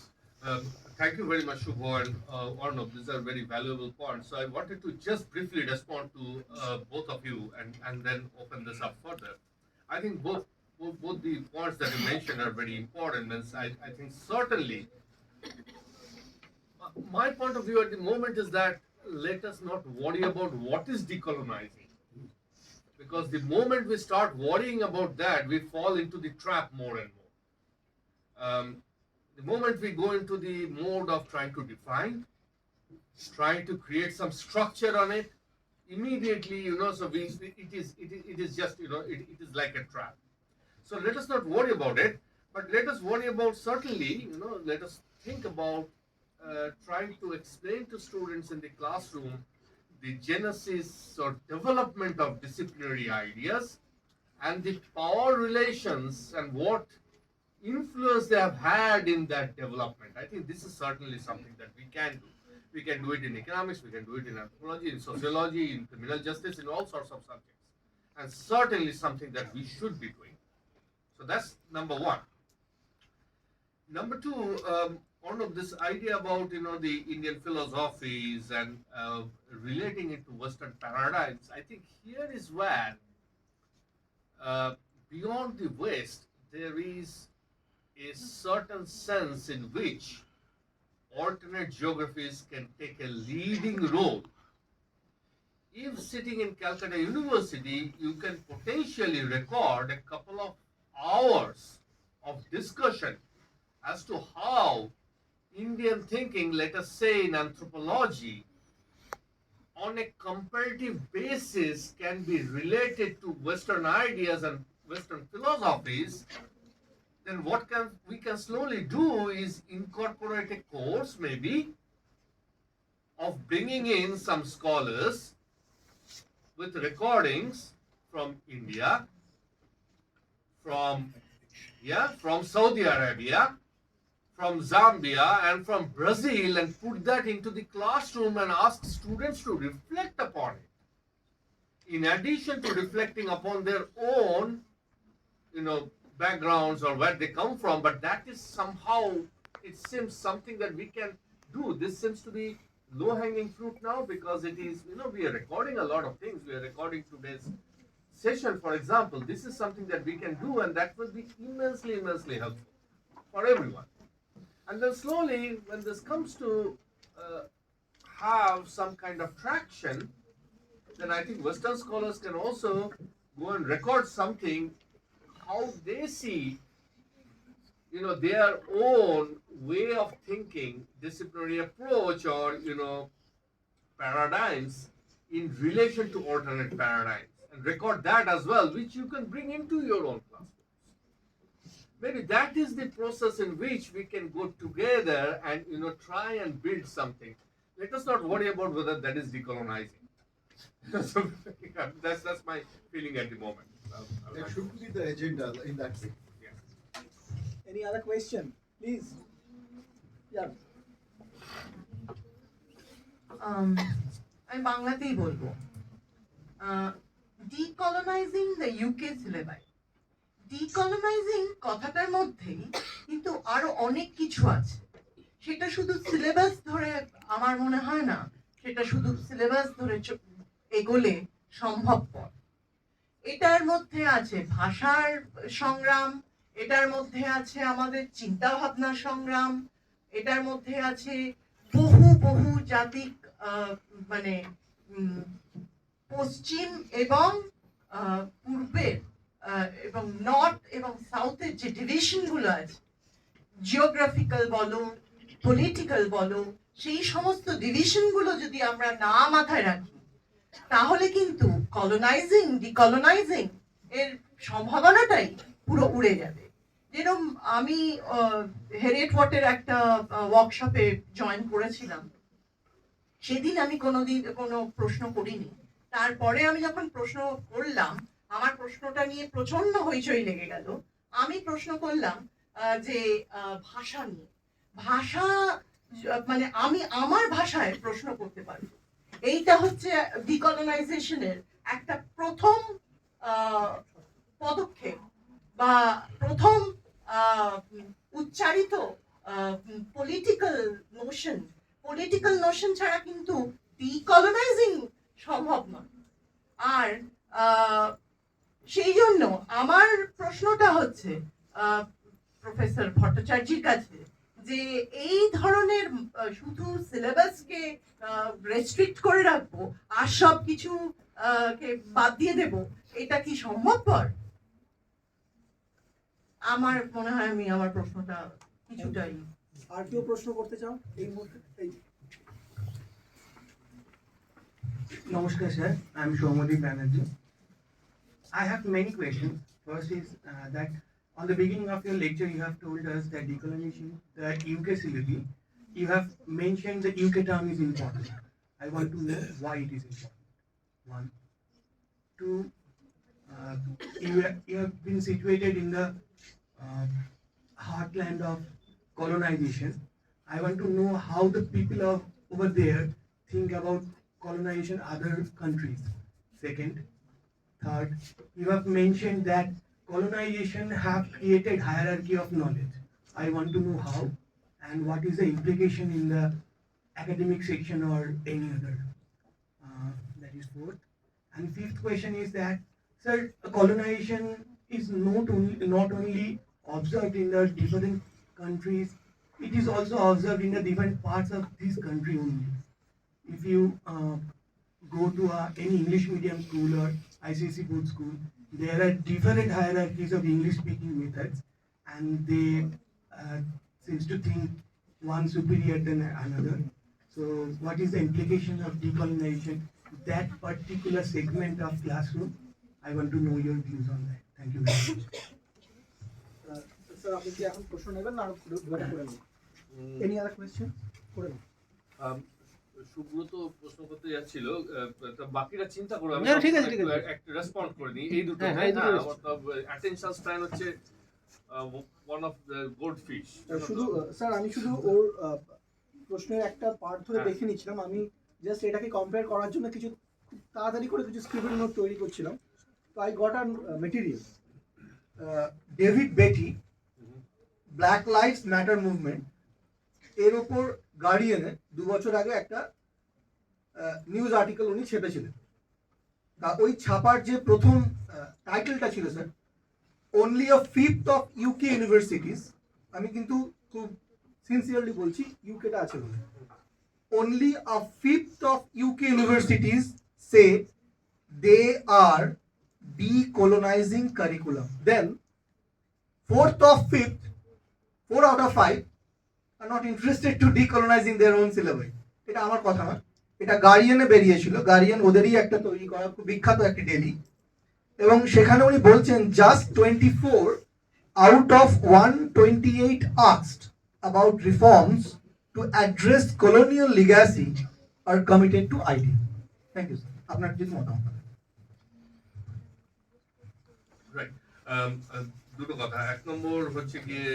thank you very much, Shubho and Arnab. These are very valuable points. So I wanted to just briefly respond to both of you and then open this up further. I think both the points that you mentioned are very important. And I think certainly my point of view at the moment is that let us not worry about what is decolonizing. Because the moment we start worrying about that, we fall into the trap more and more. The moment we go into the mode of trying to define, trying to create some structure on it, immediately, so it is just, it is like a trap. So let us not worry about it, but let us worry about certainly, let us think about trying to explain to students in the classroom the genesis or development of disciplinary ideas and the power relations and what influence they have had in that development. I think this is certainly something that we can do. We can do it in economics, we can do it in anthropology, in sociology, in criminal justice, in all sorts of subjects. And certainly something that we should be doing. So that's number one. Number two, this idea about the Indian philosophies and relating it to Western paradigms, I think here is where beyond the West there is a certain sense in which alternate geographies can take a leading role. If sitting in Calcutta University, you can potentially record a couple of hours of discussion as to how Indian thinking, let us say in anthropology, on a comparative basis can be related to Western ideas and Western philosophies, then what we can slowly do is incorporate a course maybe of bringing in some scholars with recordings from India, from Saudi Arabia, from Zambia and from Brazil, and put that into the classroom and ask students to reflect upon it. In addition to reflecting upon their own, backgrounds or where they come from, but that is somehow, it seems something that we can do. This seems to be low-hanging fruit now because it is, we are recording a lot of things. We are recording today's session, for example. This is something that we can do, and that will be immensely, immensely helpful for everyone. And then slowly, when this comes to have some kind of traction, then I think Western scholars can also go and record something, how they see, their own way of thinking, disciplinary approach or, paradigms in relation to alternate paradigms, and record that as well, which you can bring into your own classrooms. Maybe that is the process in which we can go together and, try and build something. Let us not worry about whether that is decolonizing. So that's my feeling at the moment. That should be the agenda in that way. Yeah. Any other question, please? Yeah. আমি বাংলাতেই বলবো ডিকলোনাইজিং the UK সিলেবাই ডিকলোনাইজিং কথাটার মধ্যেই কিন্তু আরো অনেক কিছু আছে সেটা শুধু সিলেবাস ধরে আমার মনে হয় না সেটা শুধু সিলেবাস ধরে এগোলে সম্ভবপর এটার মধ্যে আছে ভাষার সংগ্রাম এটার মধ্যে আছে আমাদের চিন্তা ভাবনার সংগ্রাম এটার মধ্যে আছে বহু বহু জাতিক মানে পশ্চিম এবং পূর্বের এবং নর্থ এবং সাউথের যে ডিভিশনগুলো আছে জিওগ্রাফিক্যাল বলো পলিটিক্যাল বলো সেই সমস্ত ডিভিশনগুলো যদি আমরা না মাথায় রাখি তাহলে কিন্তু কলোনাইজিং ডিকলোনাইজিং এর সম্ভাবনাটাই পুরো উড়ে যাবে যেরকম আমি হেরিয়েট-ওয়াটের একটা ওয়ার্কশপে জয়েন করেছিলাম সেদিন আমি কোনো প্রশ্ন করিনি তারপরে আমি যখন প্রশ্ন করলাম আমার প্রশ্নটা নিয়ে প্রচন্ড হইচই লেগে গেল আমি প্রশ্ন করলাম যে ভাষা নিয়ে ভাষা মানে আমি আমার ভাষায় প্রশ্ন করতে পারবো এইটা হচ্ছে ডিকলোনাইজেশনের একটা প্রথম পদক্ষেপ বা প্রথম উচ্চারিত পলিটিক্যাল নোশন ছাড়া কিন্তু ডিকলোনাইজিং সম্ভব নয়। আর সেই জন্য আমার প্রশ্নটা হচ্ছে প্রফেসর ভট্টাচার্যির কাছে, যে এই ধরনের শুধু সিলেবাসকে রেস্ট্রিক্ট করে রাখবো আর সব কিছু কে বাদ দিয়ে দেব, এটা কি সম্ভবপর? আমার মনে হয় আমি আমার প্রশ্নটা কিছুটাই। আর কেউ প্রশ্ন করতে চাও এই মুহূর্তে? Namaskar, sir. I'm Shomodi Banerjee. I have many questions. First is that on the beginning of your lecture, you have told us that decolonization, the UK syllabi, you have mentioned the UK term is important. I want to know why it is important. One. Two, you have been situated in the heartland of colonization. I want to know how the people of over there think about colonization other countries. Second, third, you have mentioned that colonization have created hierarchy of knowledge. I want to know how and what is the implication in the academic section or any other. That is fourth. And fifth question is that, sir, colonization is not only observed in the different countries, it is also observed in the different parts of this country only. If you go to any English medium school or ICSE board school, there are different hierarchies of English speaking methods, and they seems to think one superior than another. So what is the implication of decolonization, that particular segment of classroom? I want to know your views on that. Thank you very much. Sir আপনি কি এখন প্রশ্ন নেবেন না দুটো করে নেবেন? Any other question করে নেবেন। সুব্রত প্রশ্ন করতে যাচ্ছিল, তো বাকিরা চিন্তা করো, আমি ঠিক আছে, ঠিক আছে। একটা রেসপন্ড করে নিই এই দুটো। হ্যাঁ, এই দুটো মতলব অ্যাটেনশন স্প্যান হচ্ছে one of the gold fish. শুধু স্যার আমি শুধু ওর প্রশ্নের একটা পার্ট ধরে দেখে নিচ্ছিলাম, আমি জাস্ট এটাকে কম্পেয়ার করার জন্য কিছু তাড়াতাড়ি করে কিছু স্ক্রিপ্ট নোট তৈরি করছিলাম। তো I got a material. David Beti, black lives matter movement, এর ওপর গার্ডিয়ানে 2 বছর আগে একটা নিউজ আর্টিকেল উনি ছেপেছিলেন। তা ওই ছাপার যে প্রথম টাইটেলটা ছিল sir, only a fifth of UK universities, আমি কিন্তু খুব সিনসিয়ারলি বলছি ইউকেটা আছে বলে, only a fifth of UK universities say they are decolonizing curriculum. Then, fourth of fifth, 4 out of 5 are not interested to decolonizing their own syllabi. এটা আমার কথা না, এটা গার্ডিয়ানে বেরিয়েছিল। গার্ডিয়ান ওদেরই একটা তৈরি করা খুব বিখ্যাত একটা ডেলি, এবং সেখানে উনি বলছেন just 24 out of 128 asked about reforms to address colonial legacy are committed to ID. Thank you, sir. আপনার যদি মতামত। রাইট, দুটো কথা। এক নম্বর হচ্ছে গিয়ে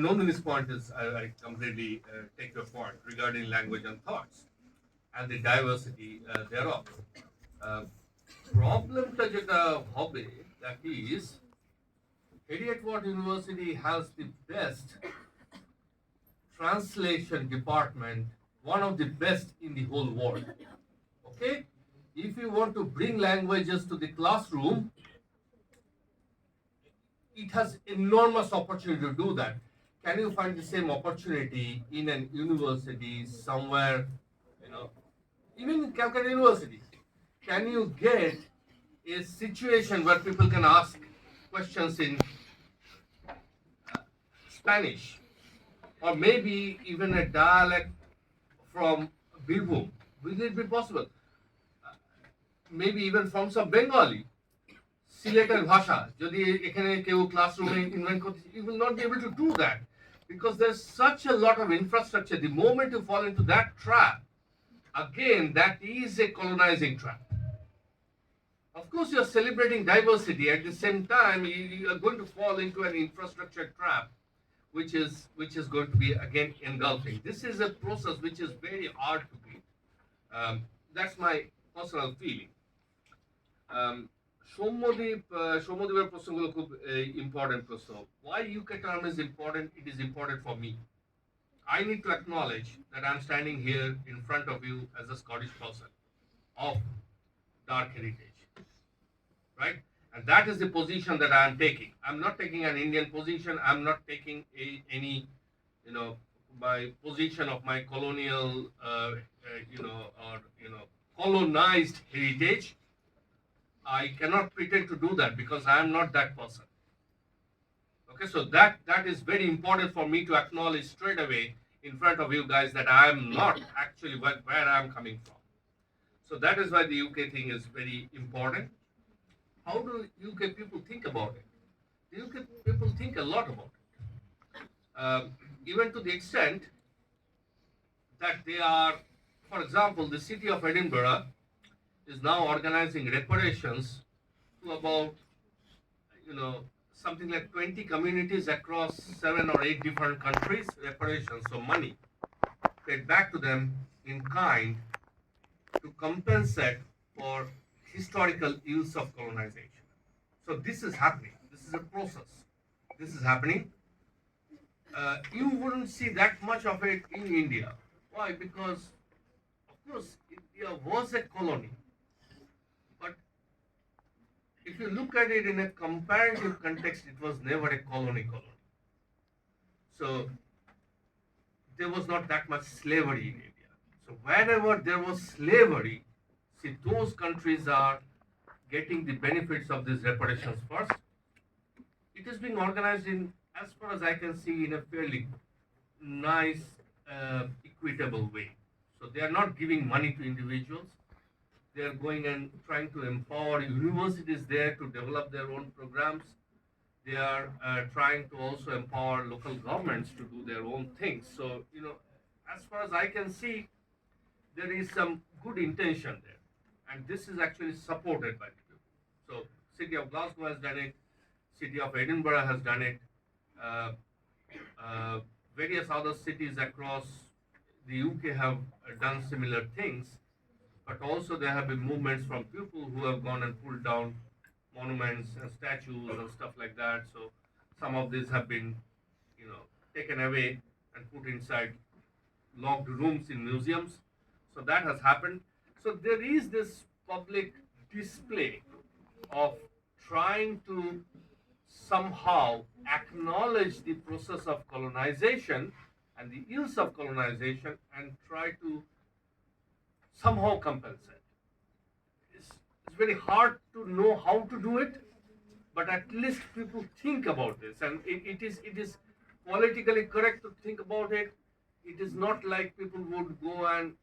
Nandini's point is I completely take your point regarding language and thoughts and the diversity thereof. Problemটা যেটা হবে, that is Herriott-Watt University has the best translation department, one of the best in the whole world. Okay, if you want to bring languages to the classroom, it has enormous opportunity to do that. Can you find the same opportunity in an university somewhere, even in Calcutta University? Can you get a situation where people can ask questions in Spanish, or maybe even a dialect from Birbhum? Will it be possible? Maybe even from some Bengali. সিলেটের ভাষা যদি এখানে কেউ ক্লাসরুমে invent করতে, you will not be able to do that because there's such a lot of infrastructure. The moment you fall into that trap, again, that is a colonizing trap. Of course, you're celebrating diversity. At the same time, you are going to fall into an infrastructure trap, which is going to be again engulfing. This is a process which is very hard to beat. That's my personal feeling. সৌম্যদীপের প্রশ্নগুলো খুব important প্রশ্ন। Why UK term is important? It is important for me. I need to acknowledge that I'm standing here in front of you as a Scottish person of dark heritage, right? And that is the position that I am taking. I'm not taking an Indian position. I'm not taking any, my position of my colonial, colonized heritage. I cannot pretend to do that because I am not that person. Okay, so that is very important for me to acknowledge straight away in front of you guys that I am not actually where I am coming from. So that is why the UK thing is very important. How do UK people think about it? The UK people think a lot about it. Even to the extent that they are, for example, the city of Edinburgh is now organizing reparations to about, something like 20 communities across 7 or 8 different countries, reparations, so money paid back to them in kind to compensate for historical ills of colonization. So this is happening. This is a process. This is happening. You wouldn't see that much of it in India. Why? Because, of course, India was a colony. But if you look at it in a comparative context, it was never a colony. So there was not that much slavery in India. So wherever there was slavery, see, those countries are getting the benefits of these reparations first. It is being organized in, as far as I can see, in a fairly nice, equitable way. So they are not giving money to individuals. They are going and trying to empower universities there to develop their own programs. They are trying to also empower local governments to do their own things. So, as far as I can see, there is some good intention there. And this is actually supported by the people. So, City of Glasgow has done it. City of Edinburgh has done it. Various other cities across the UK have done similar things. But also there have been movements from people who have gone and pulled down monuments and statues and stuff like that. So some of these have been, taken away and put inside locked rooms in museums. So that has happened. So there is this public display of trying to somehow acknowledge the process of colonization and the ills of colonization and try to somehow compensate. It's very hard to know how to do it, but at least people think about this, and it is politically correct to think about it. It is not like people would go and,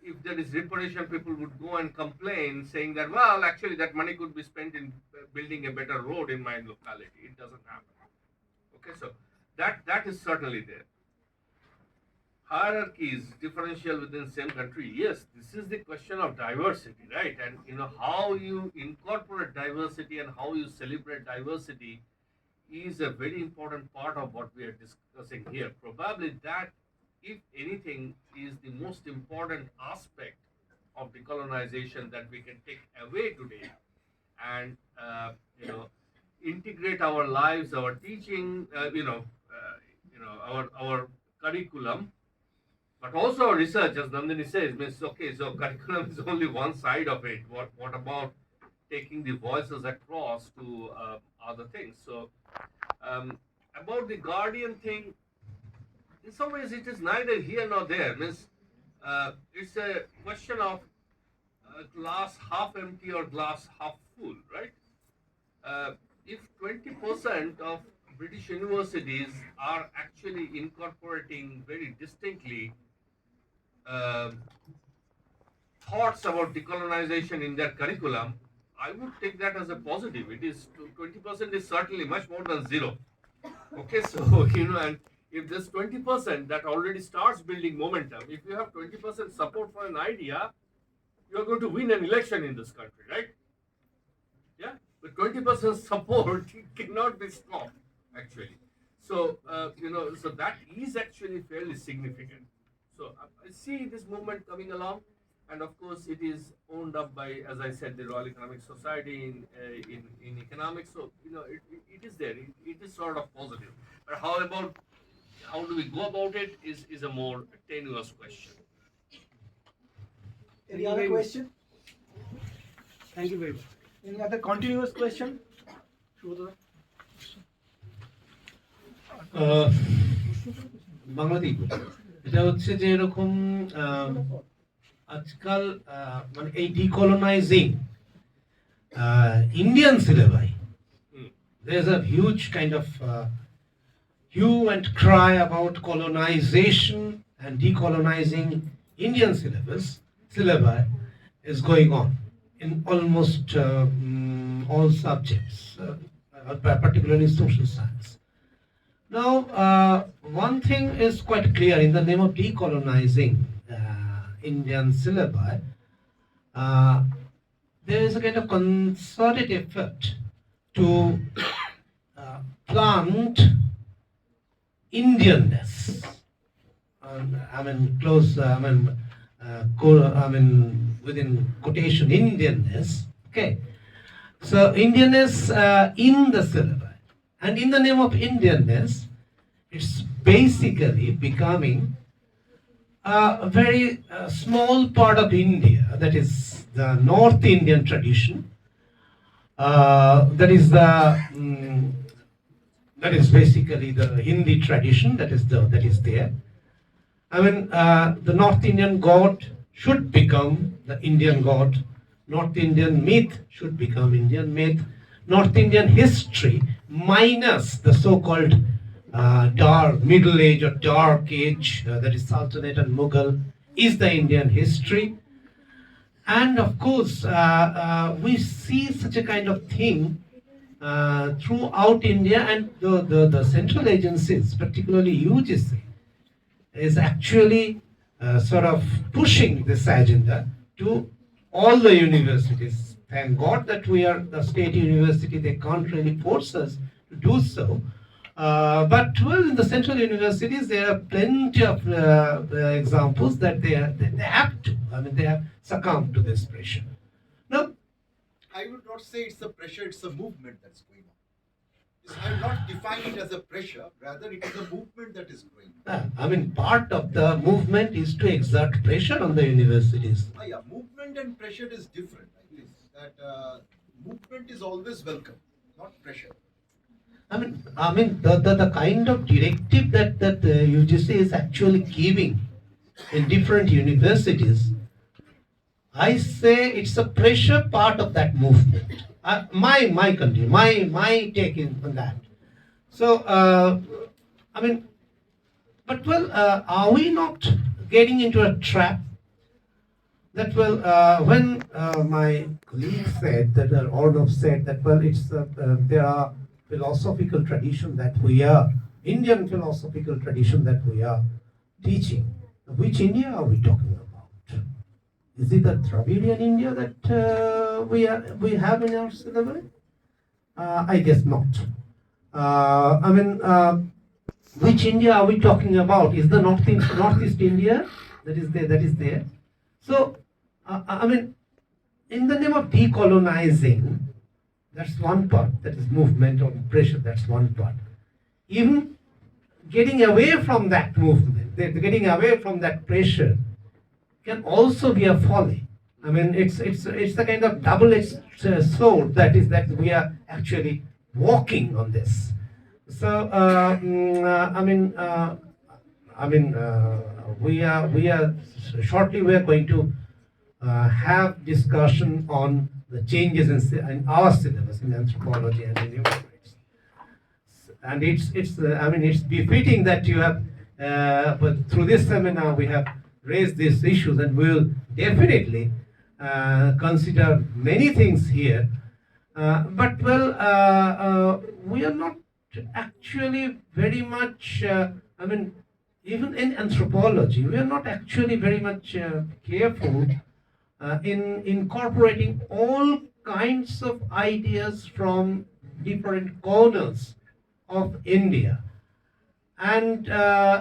if there is reparation, people would go and complain saying that, well, actually that money could be spent in building a better road in my locality. It doesn't happen. Okay, so that is certainly there. Hierarchies differential within same country. Yes, this is the question of diversity, right? And how you incorporate diversity and how you celebrate diversity is a very important part of what we are discussing here. Probably that, if anything, is the most important aspect of decolonization that we can take away today and integrate our lives, our teaching, our curriculum. But also research, as Nandini says, means, okay, so curriculum is only one side of it. What about taking the voices across to other things? So about the guardian thing, in some ways it is neither here nor there. Means it's a question of glass half empty or glass half full, right? If 20% of British universities are actually incorporating very distinctly thoughts about decolonization in their curriculum, I would take that as a positive. It is 20% is certainly much more than zero. Okay, so and if this 20% that already starts building momentum, if you have 20% support for an idea, you are going to win an election in this country, right? Yeah, but 20% support cannot be stopped actually. So so that is actually fairly significant. So I see this movement coming along, and of course it is owned up by, as I said, the Royal Economic Society in economics. So it is there. It is sort of positive. But how do we go about it is a more tenuous question. Any other question? Thank you very much. Any other continuous question? Shubhodaya. বাংলাতেই বলি। এটা হচ্ছে যে এরকম আজকাল মানে এই ডিকলোনাইজিং Indian সিলেবাই, there is a huge kind of hue and cry about colonization and decolonizing Indian syllabi is going on in almost all subjects, particularly social science. Now, one thing is quite clear: in the name of decolonizing Indian syllabi, there is a kind of concerted effort to plant Indianness. Within quotation, Indianness. Okay, so Indianness in the syllabi, and in the name of Indianness, it's basically becoming a very small part of India, that is the North Indian tradition. That is basically the Hindi tradition that is there. The North Indian god should become the Indian god. North Indian myth should become Indian myth. North Indian history, minus the so-called dark Middle Age or Dark Age, that is Sultanate and Mughal, is the Indian history. And of course, we see such a kind of thing throughout India, and the central agencies, particularly UGC, is actually sort of pushing this agenda to all the universities. Thank God that we are the state university, they can't really force us to do so. But well, in the central universities, there are plenty of examples that they have to. They have succumbed to this pressure. Now, I would not say it's a pressure, it's a movement that's going on. I will not define it as a pressure, rather it is a movement that is going on. Part of the movement is to exert pressure on the universities. Yeah, movement and pressure is different. I think that movement is always welcome, not pressure. The kind of directive that the UGC is actually giving in different universities, I say it's a pressure part of that movement. My country, my take on that. So, are we not getting into a trap that when my colleague said that, Arnab said that, it's there are philosophical tradition that we are, Indian philosophical tradition that we are teaching. Which India are we talking about? Is it the Dravidian India that we have in our syllabus? I guess not. Which India are we talking about? Is the Northeast India that is there? So, in the name of decolonizing, that's one part, that is movement or pressure, that's one part. Even getting away from that movement, getting away from that pressure can also be a folly. It's the kind of double-edged sword that we are actually walking on this. So, we are shortly we are going to have discussion on the changes in our syllabus in anthropology and in human rights. And it's befitting that you have, but through this seminar we have raised these issues, and we will definitely consider many things here. But we are not actually very much, even in anthropology, we are not actually very much careful in incorporating all kinds of ideas from different corners of India. And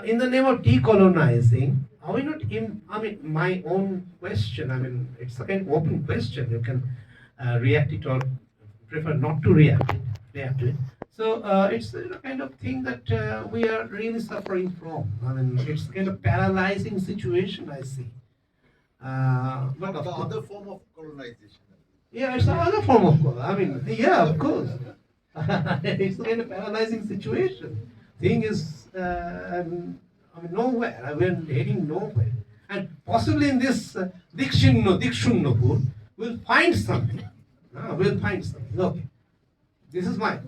in the name of decolonizing, are we not I mean, my own question, I mean, it's a kind of open question. You can react it or prefer not to react to it. So it's a kind of thing that we are really suffering from. I mean, it's kind of paralyzing situation, I see. But of The course, other form of colonization. yeah, it's another form of, I mean, yeah, of course. It's a kind of paralyzing situation. Thing is, I mean, nowhere. We're heading nowhere. And possibly in this Dikshunnapur, we'll find something. We'll find something. Okay. This is my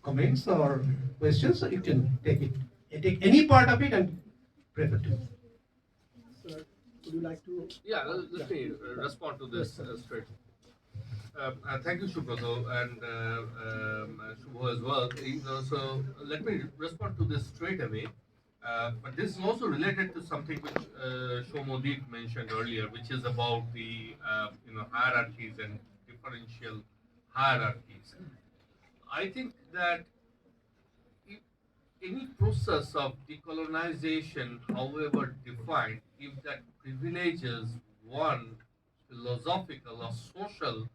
comments or questions. So you can take it. Take any part of it and prefer to. Sir, would you like to? Yeah, let me respond to this straight. Thank you, Shubhato, and Shubho as well. So let me respond to this straight away. But this is also related to something which Shomodit mentioned earlier, which is about the hierarchies and differential hierarchies. I think that if any process of decolonization, however defined, if that privileges one philosophical or social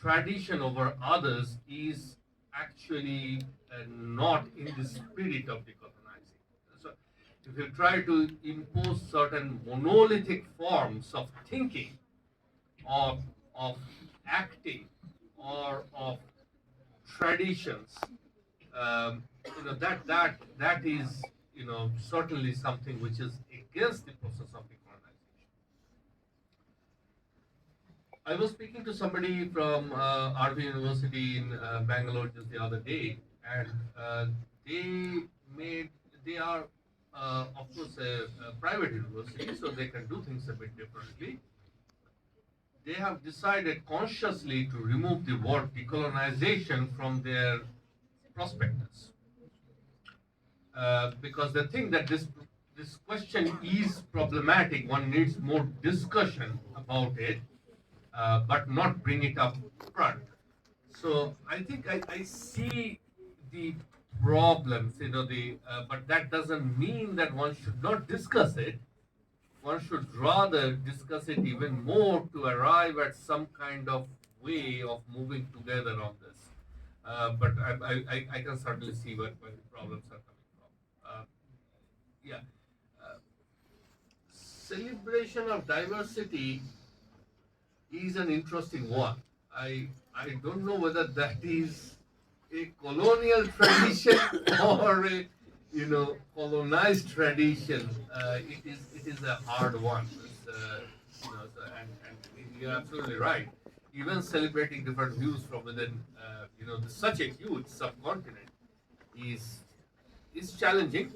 tradition over others, is actually not in the spirit of decolonizing. So, if you try to impose certain monolithic forms of thinking, of acting, or of traditions, that is certainly something which is against the process of decolonization. I was speaking to somebody from RV University in Bangalore just the other day, and they are of course a private university, so they can do things a bit differently. They have decided consciously to remove the word decolonization from their prospectus, because they think that this question is problematic. One needs more discussion about it, but not bring it up front. So I think I see the problems, but that doesn't mean that one should not discuss it. One should rather discuss it even more to arrive at some kind of way of moving together on this. But I can certainly see where the problems are coming from. Yeah. Uh, Celebration of diversity is an interesting one. I don't know whether that is a colonial tradition or a colonized tradition. It is a hard one. And you're absolutely right. Even celebrating different views from within such a huge subcontinent is challenging,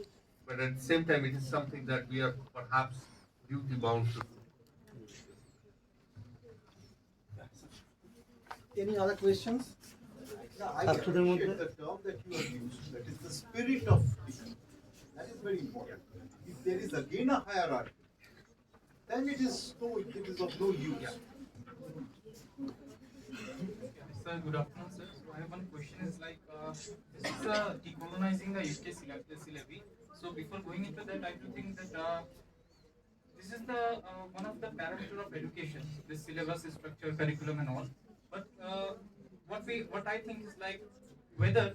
but at the same time, it is something that we are perhaps duty bound to do. Any other questions? Yeah, I appreciate the term that you have used, that is the spirit of decolonization. That is very important. If there is again a hierarchy, then it is of no use. Sir, good afternoon, sir. So I have one question. Is like this is decolonizing the UK syllabi. So before going into that, I do think that this is the one of the parameters of education, the syllabus structure, curriculum, and all. But what I think is like whether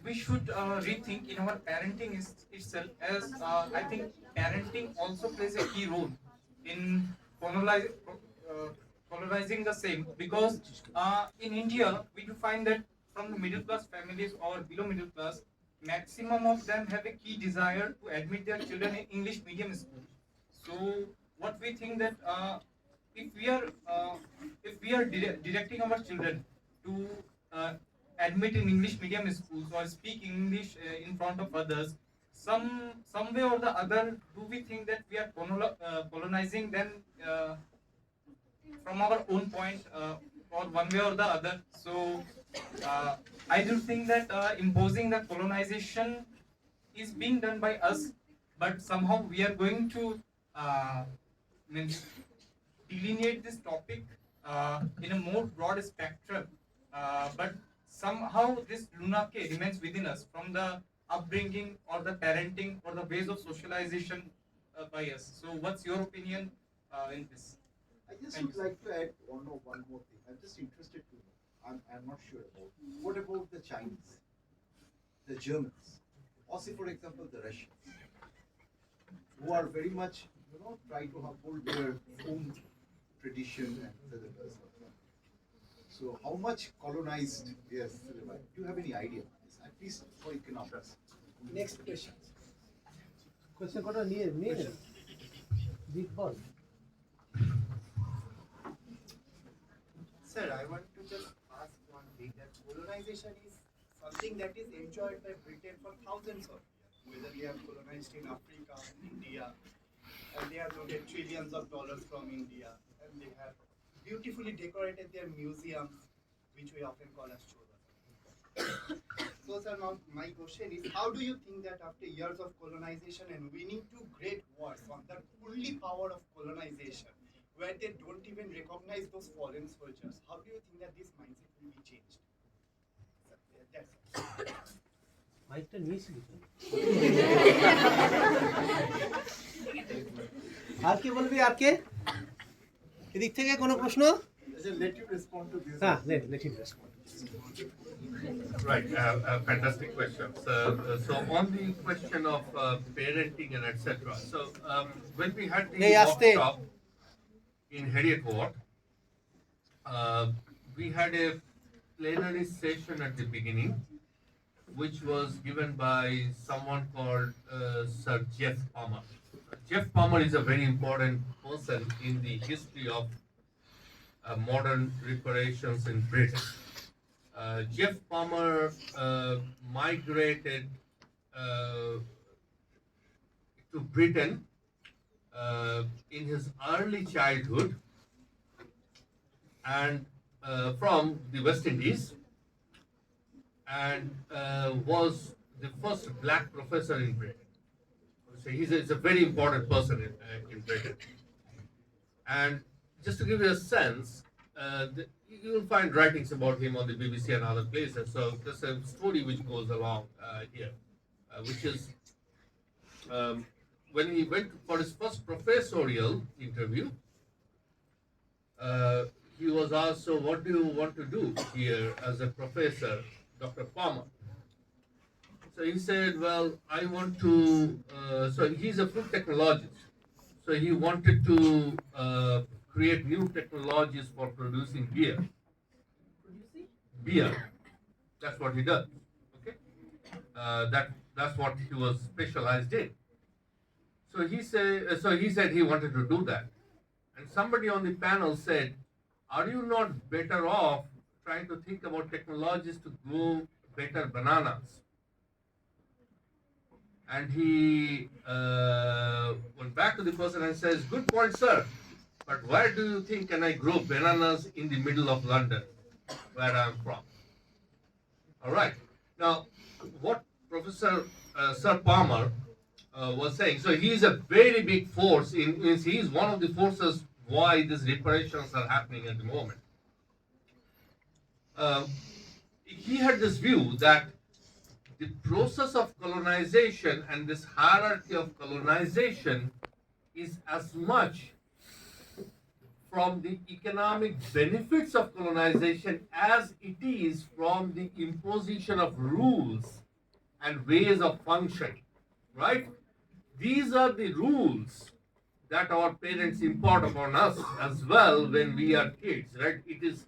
we should rethink in our parenting itself, as I think parenting also plays a key role in colonizing the same, because in India we do find that from the middle class families or below middle class, maximum of them have a key desire to admit their children in English medium school. So what we think that if we are directing our children to admit in English medium schools or speak English in front of others, some way or the other, do we think that we are colonizing them from our own point, or one way or the other? So I do think that imposing the colonization is being done by us, but somehow we are going to means delineate this topic in a more broad spectrum, but somehow this lunake remains within us from the upbringing or the parenting or the ways of socialization by us. So, what's your opinion in this? I just Thank would you, like to add one more thing. I'm just interested to know. I'm not sure about. What about the Chinese, the Germans, also for example the Russians, who are very much try to uphold their own tradition and syllabus. So how much colonized their syllabus? Do you have any idea? At least for economics. Next question question কটা নিয়ে নেন big ball Sir, I want to just ask one thing, that colonization is something that is enjoyed by Britain for thousands of years. Whether they have colonized in Africa, India, and they have loaded trillions of dollars from India, and they have beautifully decorated their museums, which we often call as children. So, sir, now my question is, how do you think that after years of colonization and winning two great wars on the only power of colonization, where they don't even recognize those foreign soldiers, how do you think that this mindset will be changed? Sir, that's all. মাইকটা নিয়েছিলি তো? আর কি বলবি আর কে এদিক থেকে কোনো প্রশ্ন Let you respond to this. হ্যাঁ let him respond. Right, fantastic questions. So on the question of parenting and etc. So when we had the Hey, Aste. workshop in Herriott-Watt, we had a plenary session at the beginning, which was given by someone called Sir Jeff Palmer. Jeff Palmer is a very important person in the history of modern reparations in Britain. Jeff Palmer migrated to Britain in his early childhood and from the West Indies, and was the first black professor in Britain. So he's a very important person in Britain. And just to give you a sense, you will find writings about him on the BBC and other places. So there's a story which goes along here, which is when he went for his first professorial interview, he was asked, so what do you want to do here as a professor, Dr. Palmer? So he said, well, I want to, so he's a food technologist. So he wanted to create new technologies for producing beer. Beer. That's what he does. Okay. That's what he was specialized in. So he said he wanted to do that. And somebody on the panel said, are you not better off trying to think about technologies to grow better bananas? And he went back to the person and says, good point, sir. But where do you think can I grow bananas in the middle of London, where I'm from? All right. Now, what Professor Sir Palmer was saying, so he is a very big force he is one of the forces why these reparations are happening at the moment. He had this view that the process of colonization and this hierarchy of colonization is as much from the economic benefits of colonization as it is from the imposition of rules and ways of functioning, right? These are the rules that our parents impart upon us as well when we are kids, right? It is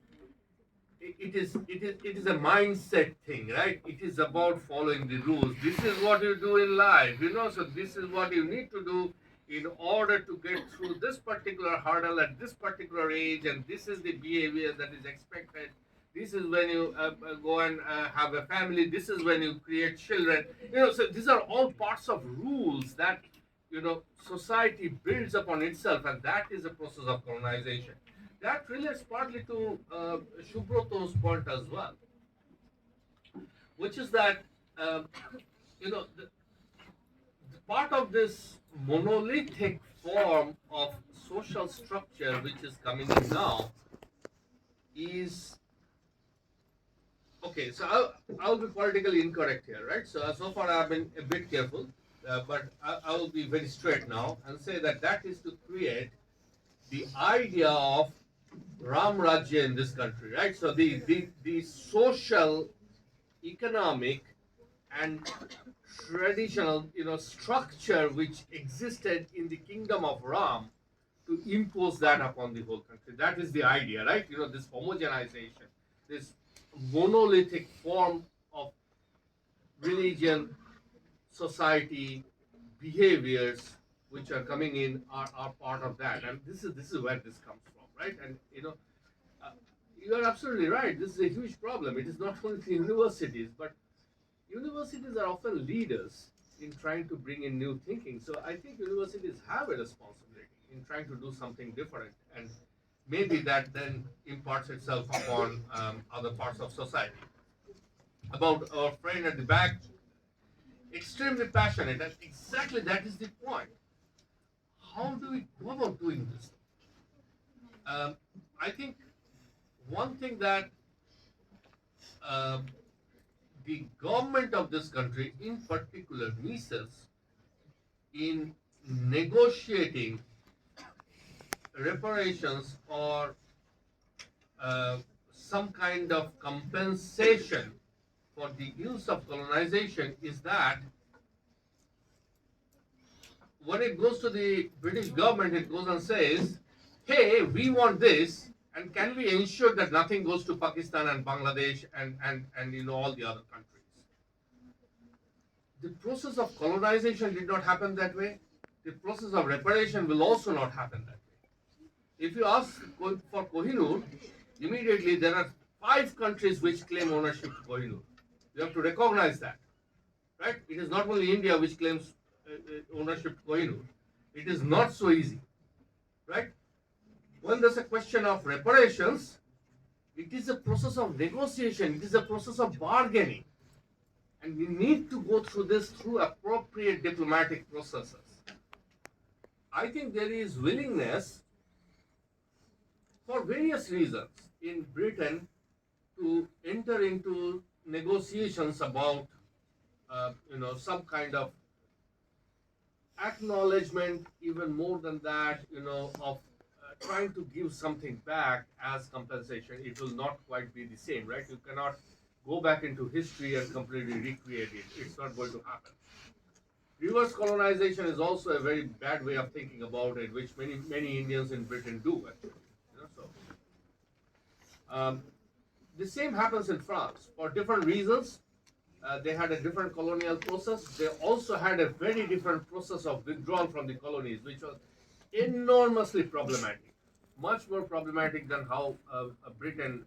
a mindset thing, right? It is about following the rules. This is what you do in life, so this is what you need to do in order to get through this particular hurdle at this particular age, and this is the behavior that is expected. This is when you go and have a family. This is when you create children. So these are all parts of rules that society builds upon itself, and that is a process of colonization. That relates partly to Shubroto's point as well, which is that the part of this monolithic form of social structure which is coming in now is okay. So I'll be politically incorrect here, right? So far I've been a bit careful. but I will be very straight now and say that that is to create the idea of Ram Rajya in this country, right? So the social, economic, and traditional, structure which existed in the kingdom of Ram, to impose that upon the whole country. That is the idea, right? This homogenization, this monolithic form of religion, society, behaviors which are coming in are part of that, and this is where this comes from, right? And uh, you are absolutely right. This is a huge problem. It is not only the universities, but universities are often leaders in trying to bring in new thinking. So I think universities have a responsibility in trying to do something different, and maybe that then imparts itself upon other parts of society. About our friend at the back, extremely passionate, and exactly that is the point. How do we go about doing this? I think one thing that the government of this country in particular misses in negotiating reparations or some kind of compensation for the use of colonization is that when it goes to the British government, it goes and says, hey, we want this, and can we ensure that nothing goes to Pakistan and Bangladesh and all the other countries? The process of colonization did not happen that way. The process of reparation will also not happen that way. If you ask for Kohinoor, immediately there are 5 countries which claim ownership to Kohinoor. You have to recognize that, right? It is not only India which claims ownership to Kohinoor. It is not so easy, right? When there's a question of reparations, it is a process of negotiation. It is a process of bargaining. And we need to go through this through appropriate diplomatic processes. I think there is willingness for various reasons in Britain to enter into negotiations about, some kind of acknowledgement, even more than that, of trying to give something back as compensation. It will not quite be the same, right? You cannot go back into history and completely recreate it. It's not going to happen. Reverse colonization is also a very bad way of thinking about it, which many Indians in Britain do actually. The same happens in France for different reasons. They had a different colonial process. They also had a very different process of withdrawal from the colonies, which was enormously problematic, much more problematic than how Britain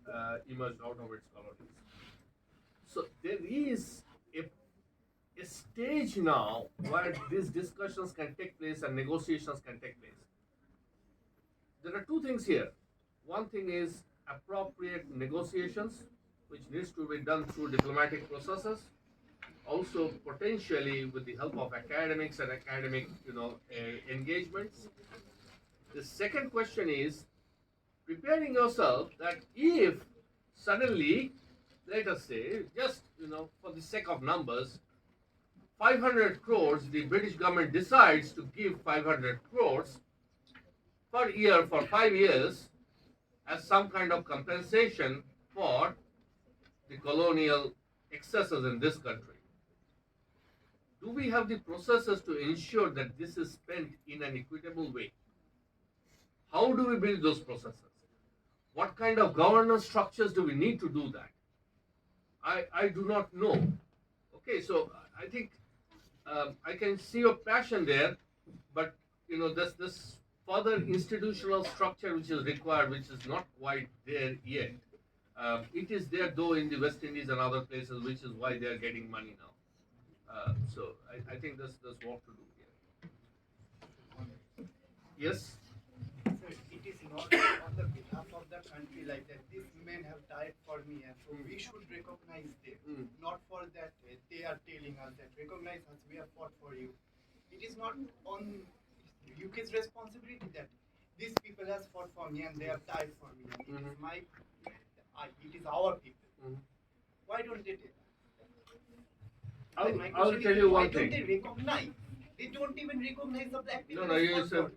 emerged out of its colonies. So there is a stage now where these discussions can take place and negotiations can take place. There are 2 things here. One thing is appropriate negotiations, which needs to be done through diplomatic processes, also potentially with the help of academics and academic engagements. The second question is preparing yourself that if suddenly, let us say, just for the sake of numbers, 500 crores, the British government decides to give 500 crores per year for 5 years as some kind of compensation for the colonial excesses in this country. Do we have the processes to ensure that this is spent in an equitable way? How do we build those processes? What kind of governance structures do we need to do that? I do not know. Okay, so I think I can see your passion there, but this further institutional structure which is required, which is not quite there yet. It is there though in the West Indies and other places, which is why they are getting money now. So I think there's work to do here. Yes? So it is not on the behalf of the country like that. These men have died for me, and so we should recognize them. Not for that they are telling us that recognize us, we have fought for you. It is not on UK's responsibility that these people has fought for me and they have died for me. And it is our people. Why don't they do that? I'll tell you one Why don't thing. they recognize They don't even recognize the black people. No, no, as yes, also.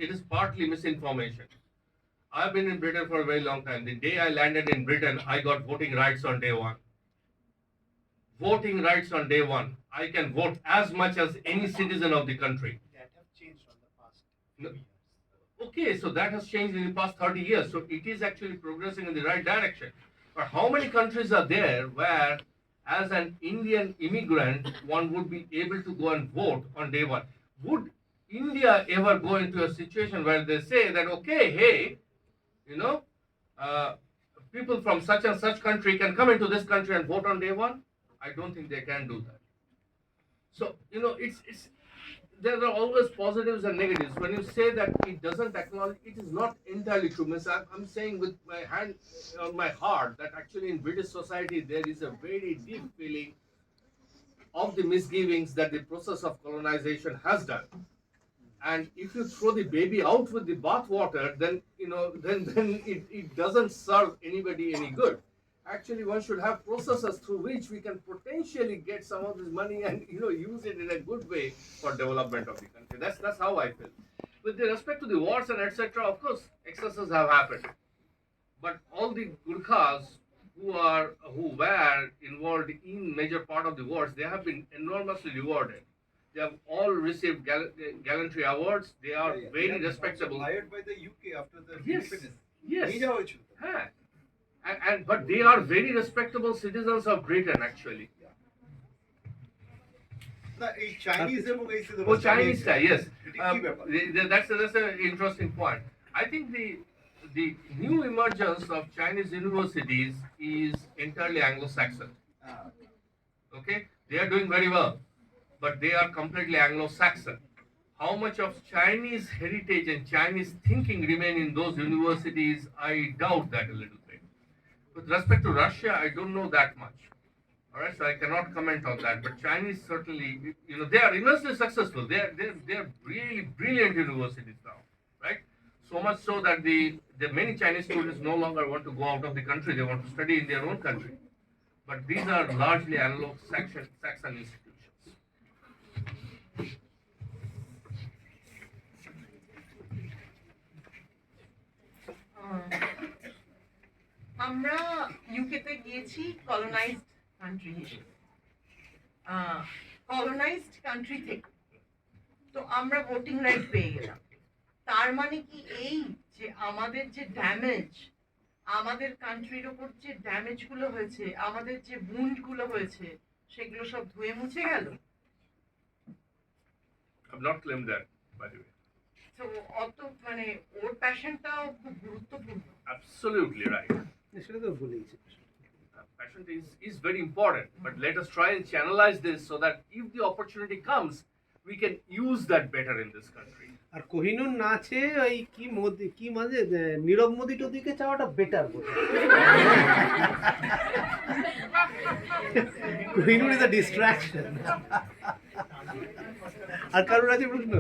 it is partly misinformation. I've been in Britain for a very long time. The day I landed in Britain, I got voting rights on day one. Voting rights on day one. I can vote as much as any citizen of the country. That have changed from the past No. few years. Okay, so that has changed in the past 30 years. So it is actually progressing in the right direction. But how many countries are there where, as an Indian immigrant, one would be able to go and vote on day one? Would India ever go into a situation where they say that, okay, hey, you know, people from such and such country can come into this country and vote on day one? I don't think they can do that. So, you know, it's there are always positives and negatives. When you say that it doesn't acknowledge, it is not entirely true. Miss, I'm saying with my hand on my heart that actually in British society there is a very deep feeling of the misgivings that the process of colonization has done. And if you throw the baby out with the bathwater, then you know, then it doesn't serve anybody any good. Actually, one should have processes through which we can potentially get some of this money and use it in a good way for development of the country. That's how I feel. With respect to the wars and etc., of course, excesses have happened, but all the Gurkhas who were involved in major part of the wars, they have been enormously rewarded. They have all received gallantry awards. They are very respectable. Hired by the UK after the Yes, independence. yes. এই যাওয়া হয়েছিল। হ্যাঁ। But they are very respectable citizens of Britain actually. না এই Chinese এবং এই Oh, Chinese guy, yes. এটা কি ব্যাপার? That's an interesting point. I think the new emergence of Chinese universities is entirely Anglo-Saxon. Okay, they are doing very well, but they are completely Anglo-Saxon. How much of Chinese heritage and Chinese thinking remain in those universities, I doubt that a little bit. With respect to Russia, I don't know that much. All right, so I cannot comment on that. But Chinese certainly, they are immensely successful. They are really brilliant universities now, right? So much so that the many Chinese students no longer want to go out of the country; they want to study in their own country. But these are largely Anglo-Saxon institutions. আমরা ইউকেতে গিয়েছি colonised country হিসেবে, colonised country থেকে, তো আমরা voting right পেয়ে গেলাম। তার মানে কি এই যে আমাদের যে ড্যামেজ, আমাদের কান্ট্রির ওপর যে ড্যামেজ গুলো হয়েছে, আমাদের যে বুন্ড গুলো হয়েছে, সেগুলো সব ধুয়ে মুছে গেল? I've not claimed that, by the way. তো অত মানে ওর প্যাশনটাও খুব গুরুত্বপূর্ণ। Absolutely right. সেটা তো বলেইছি। Passion is very important, but let us try and channelize this so that if the opportunity comes, we can use that better in this country. আর কোহিনুর নাচে ওই কি মাঝে নীরব মোদি টোদিকে চাওয়াটা বেটার বলে। Kohinoor is a distraction. আর কারোর আছে প্রশ্ন?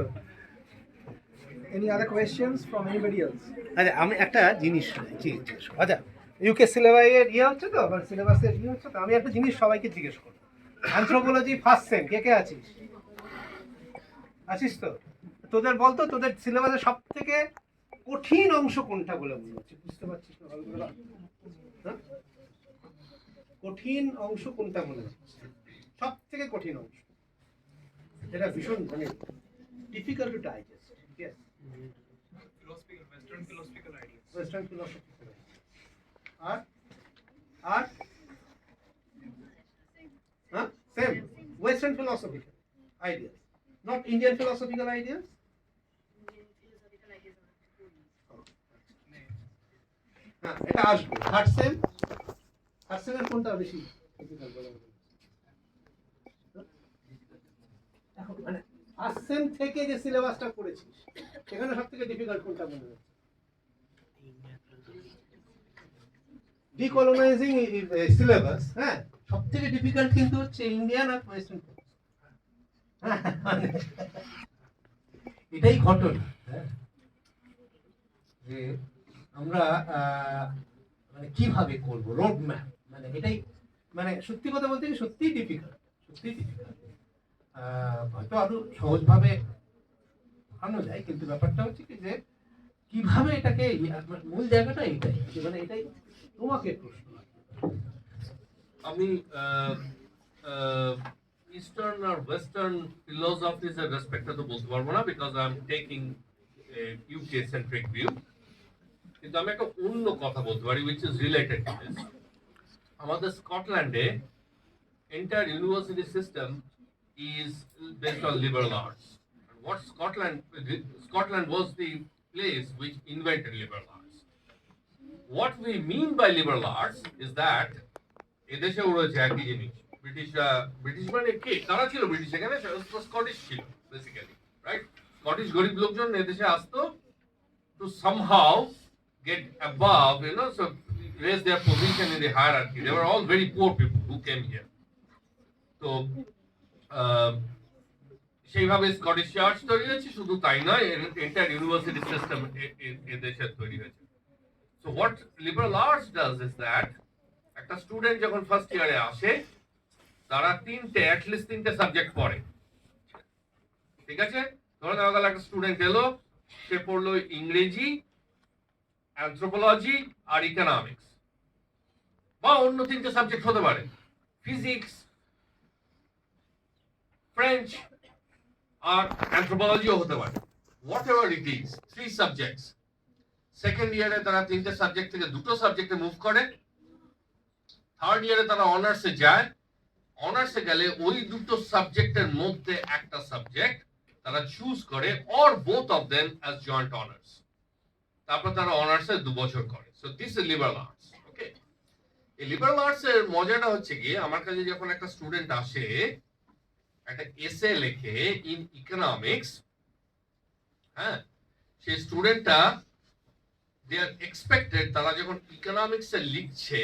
Any other questions from anybody else? আচ্ছা, আমি একটা জিনিস জিজ্ঞেস করব। আচ্ছা, ইউকে সিলেবাই এর হচ্ছে তো, বা সিলেবাসের হচ্ছে তো, আমি একটা জিনিস সবাইকে জিজ্ঞেস করব। অ্যানথ্রোপোলজি ফার্স্ট সেম কে আছিস? আছিস তো? তোদের বলতো তোদের সিলেবাসের সব থেকে কঠিন অংশ কোনটা বলে মনে হচ্ছে? বুঝতে পারছিস না ভালো করে? হ্যাঁ? কঠিন অংশ কোনটা মনে হচ্ছে? সব থেকে কঠিন অংশ, যেটা ভীষণ মানে difficult to digest. Yes, Western philosophical ideas. Same. Western philosophical ideas, not Indian philosophical ideas. এটা আসবে। থার্ড সেম এর কোনটা বেশি difficult বলে মনে হচ্ছে? এখন মানে ফার্স্ট সেম থেকে যে সিলেবাসটা করেছিস সেখানে সব থেকে ডিফিকাল্ট কোনটা মনে হচ্ছে? ডিকলোনাইজিং সিলেবাস, হ্যাঁ, সব থেকে ডিফিকাল্ট কিন্তু হচ্ছে ইন্ডিয়ান আর ওয়েস্টার্ন। এটাই ঘটনা, যে আমরা মানে কিভাবে করব রোড ম্যাপ, মানে এটাই মানে সত্যি কথা বলতে কি সত্যিই ডিফিকাল্ট। হয়তো আরো সহজভাবে আনো যায়, কিন্তু ব্যাপারটা হচ্ছে কি যে কিভাবে এটাকে মূল জায়গাটা এটাই, মানে এটাই তোমাকে প্রশ্ন। আমি ইস্টার্ন আর ওয়েস্টার্ন ফিলোসফিজ এর রেসপেক্টে তো বলতে পারবো না, because I am taking UK centric view, কিন্তু আমি একটা অন্য কথা বলতে পারি which is related to this. আমাদের স্কটল্যান্ডে entire university system is based on liberal arts. What Scotland was the place which invented liberal arts. What we mean by liberal arts is that এদেশে রয়েছে একই জিনিস, ব্রিটিশ মানে কে, তারা ছিল British, এখানে Scottish ছিল বেসিক্যালি, রাইট? স্কটিশ গরিব লোকজন এদেশে আসতো to somehow get above, so raise their position in the hierarchy. They were all very poor people who came here. তো সেইভাবে স্কটিশ চার্চ তৈরি হয়েছে, শুধু তাই নয়, এন্টায়ার ইউনিভার্সিটি সিস্টেম এদেশে তৈরি হয়েছে। So what liberal arts does is that একটা স্টুডেন্ট যখন ফার্স্ট ইয়ারে আসে তারা অ্যাটলিস্ট তিনটে সাবজেক্ট পড়ে, ঠিক আছে? ধরে নেওয়া গেল একটা স্টুডেন্ট এলো, সে পড়লো ইংরেজি, অ্যানথ্রোপোলজি আর ইকোনমিক্স, বা অন্য তিনটে সাবজেক্ট হতে পারে, ফিজিক্স, ফ্রেঞ্চ আর অ্যানথ্রোপোলজিও হতে পারে, what ever it is, 3 subjects. Second ইয়ারে তারা তিনটে সাবজেক্ট থেকে দুটো সাবজেক্টে মুভ করে, থার্ড ইয়ারে তারা অনার্সে যায়, অনার্সে গেলে ওই দুটো সাবজেক্টের মধ্যে একটা সাবজেক্ট তারা চুজ করে, or both of them as joint honours, তারপর তারা অনার্সে 2 বছর করে। So this is liberal arts. Okay, এই লিবারাল আর্টস এর মজাটা হচ্ছে কি, আমার কাছে যখন একটা স্টুডেন্ট আসে একটা এসে লেখে ইন ইকোনমিক্স, হ্যাঁ, সেই স্টুডেন্টটা দে আর এক্সপেক্টেড, তারা যখন ইকোনমিক্স এ লিখছে,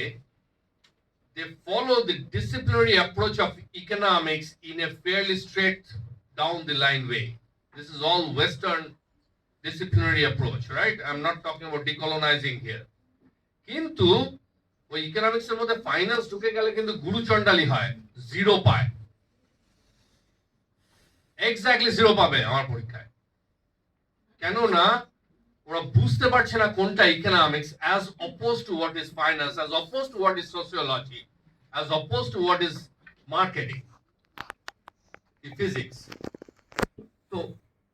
they follow the disciplinary approach of economics in a fairly straight down the line way. This is all Western disciplinary approach, right? I'm not talking about decolonizing here. কিন্তু ওই economics এর মধ্যে finance ঢুকে গেলে কিন্তু গুরুচণ্ডালি হয়, 0 পায়, এক্স্যাক্টলি 0 পাবে আমার পরীক্ষায়। কেন না ওরা বুঝতে পারছে না কোনটা economics as opposed to what is finance, as opposed to what is sociology, as opposed to what is marketing, physics. তো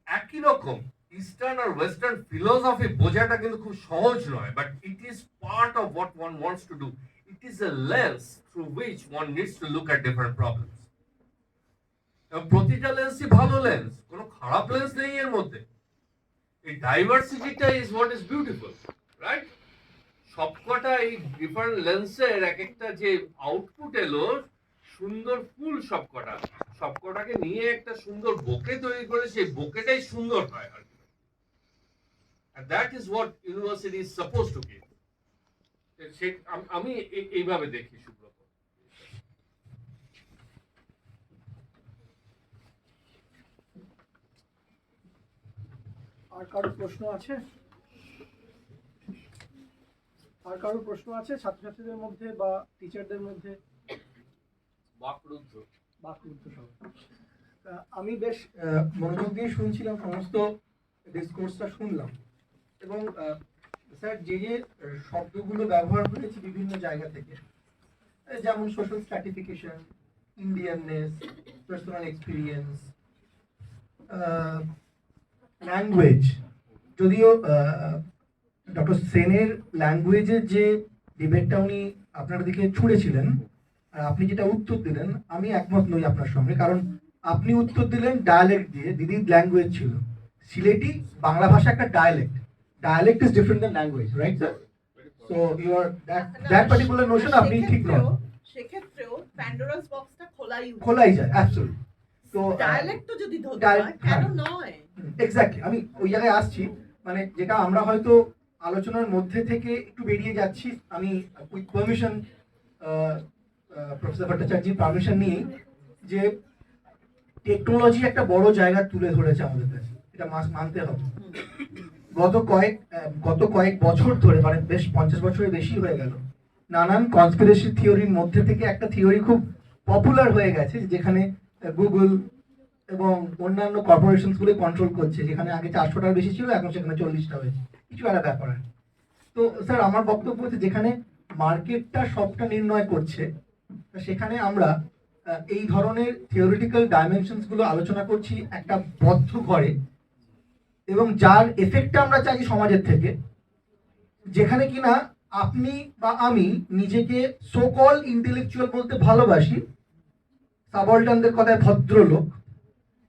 একই রকম ইস্টার্ন আর ওয়েস্টার্ন ফিলোসফি বোঝাটা কিন্তু খুব সহজ নয়, but it is part of what one wants to do. It is a lens through which one needs to look at different problems. প্রতিটা লেন্সই ভালো লেন্স, কোনো খারাপ লেন্স নেই এর মধ্যে। এই ডাইভার্সিটিটা is what is beautiful, right? সবকটা এই ডিফারেন্ট লেন্সের এক একটা যে আউটপুট এলো, সুন্দর ফুল, সবকটাকে নিয়ে একটা সুন্দর বোকে তৈরি করে, সেই বোকেটাই সুন্দর হয় আর কি। And that is what university is supposed to give. আমি এইভাবে দেখি সুব্রত। আর কারো প্রশ্ন আছে? আর কারো প্রশ্ন আছে ছাত্রছাত্রীদের মধ্যে বা টিচারদের মধ্যে? বাকরুদ্ধ সহ আমি বেশ মনোযোগ দিয়ে শুনছিলাম, সমস্ত ডিসকোর্সটা শুনলাম, এবং স্যার যে শব্দগুলো ব্যবহার করেছি বিভিন্ন জায়গা থেকে, যেমন social stratification, Indianness, personal experience, language, যদিও ডক্টর সেনের ল্যাঙ্গুয়েজের যে ডিবেটটা উনি আপনার দিকে ছুঁড়েছিলেন, আর আপনি যেটা উত্তর দিলেন, আমি একমত নই আপনার সঙ্গে, কারণ আপনি উত্তর দিলেন ডায়ালেক্ট দিয়ে, দিদির ল্যাঙ্গুয়েজ ছিল সিলেটি বাংলা ভাষা, একটা dialect is different than language, right sir? So you are that particular notion আপনি ঠিক নন। সেক্ষেত্রেও প্যান্ডোরাস বক্সটা খোলাই যায়, অ্যাবসলিউটলি। তো ডায়ালেক্ট তো যদি ধরতে হয়, কেন নয়? এক্স্যাক্টলি, আমি ওই জায়গায় আসছি, মানে যেটা আমরা হয়তো আলোচনার মধ্যে থেকে একটু বেরিয়ে যাচ্ছি। আমি উইথ পারমিশন, প্রফেসর ভট্টাচার্যির পারমিশন নিয়ে, যে টেকনোলজি একটা বড় জায়গা তুলে ধরেছে আমাদের কাছে, এটা মানতে হবে। গত কয়েক বছর ধরে, মানে বেশ 50 বছরের বেশি হয়ে গেল, নানান কনস্পিরেসি থিওরির মধ্যে থেকে একটা থিওরি খুব পপুলার হয়ে গেছে, যেখানে গুগল, এবং অন্যান্য কর্পোরেশন গুলো কন্ট্রোল করছে, যেখানে আগে 400টার বেশি ছিল এখন সেখানে 40টা হয়েছে, কিছু একটা ব্যাপার আর কি। তো স্যার আমার বক্তব্য হচ্ছে যেখানে মার্কেটটা সবটা নির্ণয় করছে, সেখানে আমরা এই ধরনের থিওরিটিক্যাল ডাইমেনশনস গুলো আলোচনা করছি একটা বদ্ধ ঘরে, এবং যার এফেক্টটা আমরা চাই সমাজের থেকে, যেখানে কিনা আপনি বা আমি নিজেকে সো কল ইন্টেলেকচুয়াল বলতে ভালোবাসি, সাবঅল্টানদের কথায় ভদ্রলোক,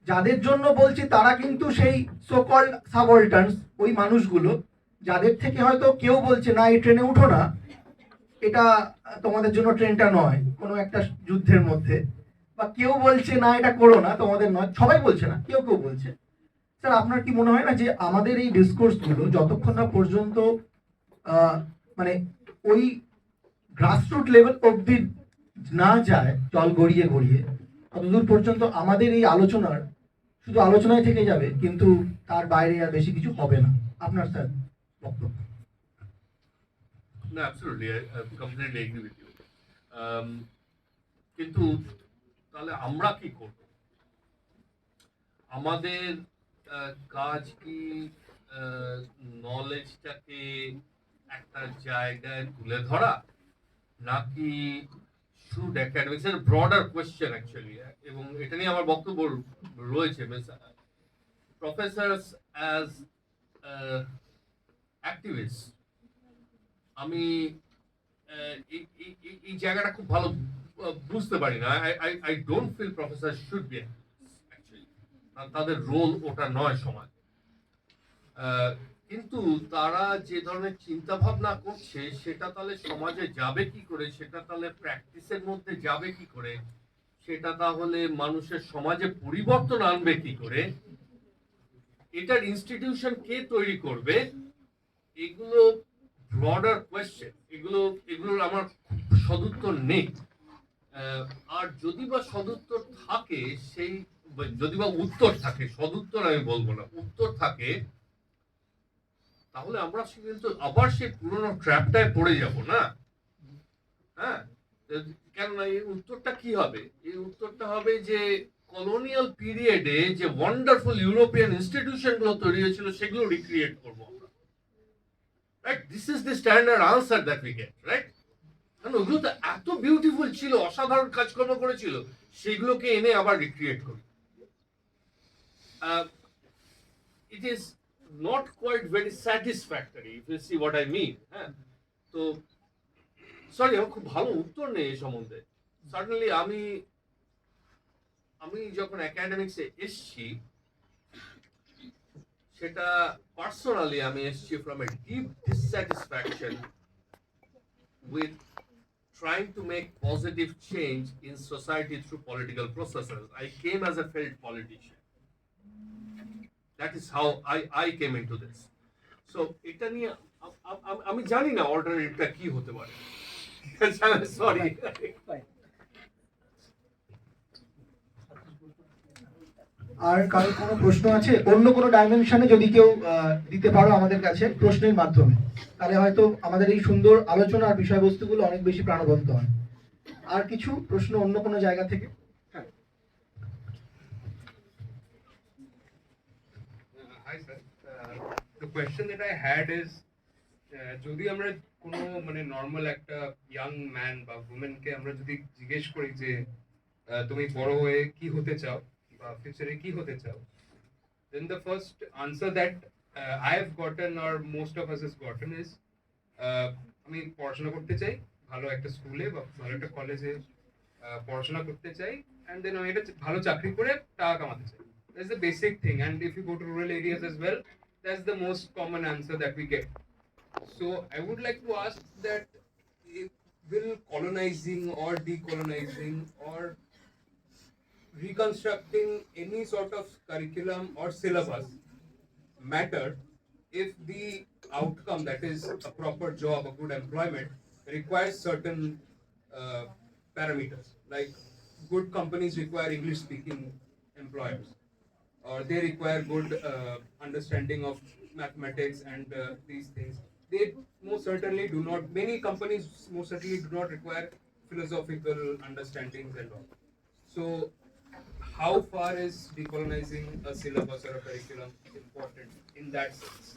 যাদের জন্য বলছি তারা কিন্তু সেই সো কল্ড সাবঅল্টানস, ওই মানুষগুলো যাদের থেকে হয়তো কেউ বলছে না এই ট্রেনে উঠো না, এটা তোমাদের জন্য ট্রেনটা নয় কোনো একটা যুদ্ধের মধ্যে, বা কেউ বলছে না এটা করো না তোমাদের নয়, সবাই বলছে না, কেউ কেউ বলছে। স্যার আপনার কি মনে হয় না যে আমাদের এই ডিসকোর্সগুলো যতক্ষণ না পর্যন্ত মানে ওই গ্রাসরুট লেভেল অবধি না যায়, জল গড়িয়ে গড়িয়ে, ততদূর পর্যন্ত আমাদের এই আলোচনার শুধু আলোচনায় থেকে যাবে, কিন্তু তার বাইরে আর বেশি কিছু হবে না? আপনার স্যার বক্তব্য? No, absolutely. I completely agree with you. কিন্তু তাহলে আমরা কি করব? আমাদের কাজ কি নলেজটাকে একটা জায়গায় তুলে ধরা, নাকি শুড একাডেমিক্স এর ব্রডার কোয়েশ্চেন অ্যাকচুয়ালি, এবং এটা নিয়ে আমার বক্তব্য রয়েছে। প্রফেসরস অ্যাজ অ্যাক্টিভিস্ট, আমি এই জায়গাটা খুব ভালো বুঝতে পারি না। I don't feel professor should be actually, তাদের রোল ওটা নয় সমাজ। কিন্তু তারা যে ধরনের চিন্তা ভাবনা করছে সেটা তাহলে সমাজে যাবে কি করে, সেটা তাহলে প্র্যাকটিসের মধ্যে যাবে কি করে, সেটা তাহলে মানুষের সমাজে পরিবর্তন আনবে কি করে, এটার ইনস্টিটিউশন কে তৈরি করবে, এগুলো ব্রডার কোয়েশ্চেন। এগুলোর আমার সদুত্তর নেই। আর যদি বা সদুত্তর থাকে, সেই যদি বা উত্তর থাকে, সদুত্তর আমি বলবো না, উত্তর থাকে, তাহলে আমরা কিন্তু আবার সেই পুরোনো ট্র্যাপটায় পড়ে যাব না? হ্যাঁ, কেননা এই উত্তরটা কি হবে? এই উত্তরটা হবে যে কলোনিয়াল পিরিয়ডে যে ওয়ান্ডারফুল ইউরোপিয়ান ইনস্টিটিউশন গুলো তৈরি হয়েছিল সেগুলো রিক্রিয়েট করবো আমরা। Right, this is the standard answer that we get, right? কারণ ওগুলো তো এত বিউটিফুল ছিল, অসাধারণ কাজকর্ম করেছিল, সেগুলোকে এনে আবার রিক্রিয়েট করি। It is not quite very satisfactory, if you see what I mean. হ্যাঁ, তো সরি, আমার খুব ভালো উত্তর নেই এই সম্বন্ধে। সার্টেনলি আমি যখন একাডেমিক্সে এসছি, সেটা পার্সোনালি আমি এসছি from a deep dissatisfaction with trying to make positive change in society through political processes. I came as a failed politician. That is how I came into this. So এটা নিয়ে আমি জানি না অল্টারনেটিভটা কি হতে পারে। সরি। আর কারো কোনো প্রশ্ন আছে অন্য কোনো ডাইমেনশনে? যদি কেউ দিতে পারো আমাদের কাছে প্রশ্নের মাধ্যমে, তাহলে হয়তো আমাদের এই সুন্দর আলোচনার বিষয়বস্তুগুলো অনেক বেশি প্রাণবন্ত হয়। আর কিছু প্রশ্ন অন্য কোনো জায়গা থেকে? Hi sir, the question that I had is, যদি আমরা কোনো মানে নর্মাল একটা ইয়াং ম্যান বা উমেনকে আমরা যদি জিজ্ঞেস করি যে তুমি বড় হয়ে কি হতে চাও বা ফিউচারে কি হতে চাও, then the first answer that I have gotten or most of us has gotten is আমি পড়াশোনা করতে চাই, ভালো একটা স্কুলে বা ভালো একটা কলেজে পড়াশোনা করতে চাই, and then আমি একটা ভালো চাকরি করে টাকা কামাতে চাই. That's the basic thing, and if you go to rural areas as well, that's the most common answer that we get. So I would like to ask that, will colonizing or decolonizing or reconstructing any sort of curriculum or syllabus matter if the outcome, that is a proper job, a good employment, requires certain parameters, like good companies require English speaking employers, or they require good understanding of mathematics and these things. They most certainly do not, many companies most certainly do not require philosophical understandings and all. So how far is decolonizing a syllabus or a curriculum important in that sense?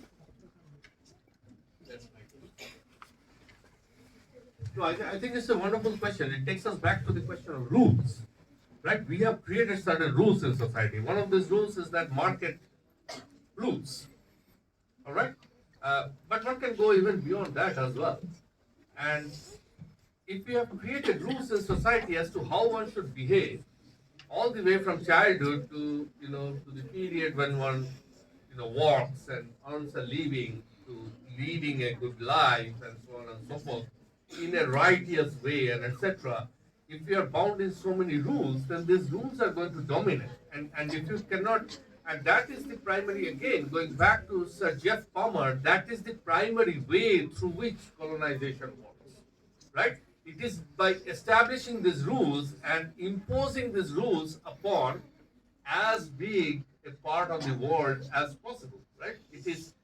That's my question. No, I think it's a wonderful question. It takes us back to the question of rules, right? We have created certain rules in society. One of these rules is that market rules, all right? But one can go even beyond that as well. And if we have created rules in society as to how one should behave, all the way from childhood to, to the period when one, walks and earns a living, to leading a good life and so on and so forth, in a righteous way and etc. If we are bound in so many rules, then these rules are going to dominate. And if you cannot, and that is the primary, again, going back to Sir Jeff Palmer, that is the primary way through which colonization works, right? It is by establishing these rules and imposing these rules upon as big a part of the world as possible, right? It is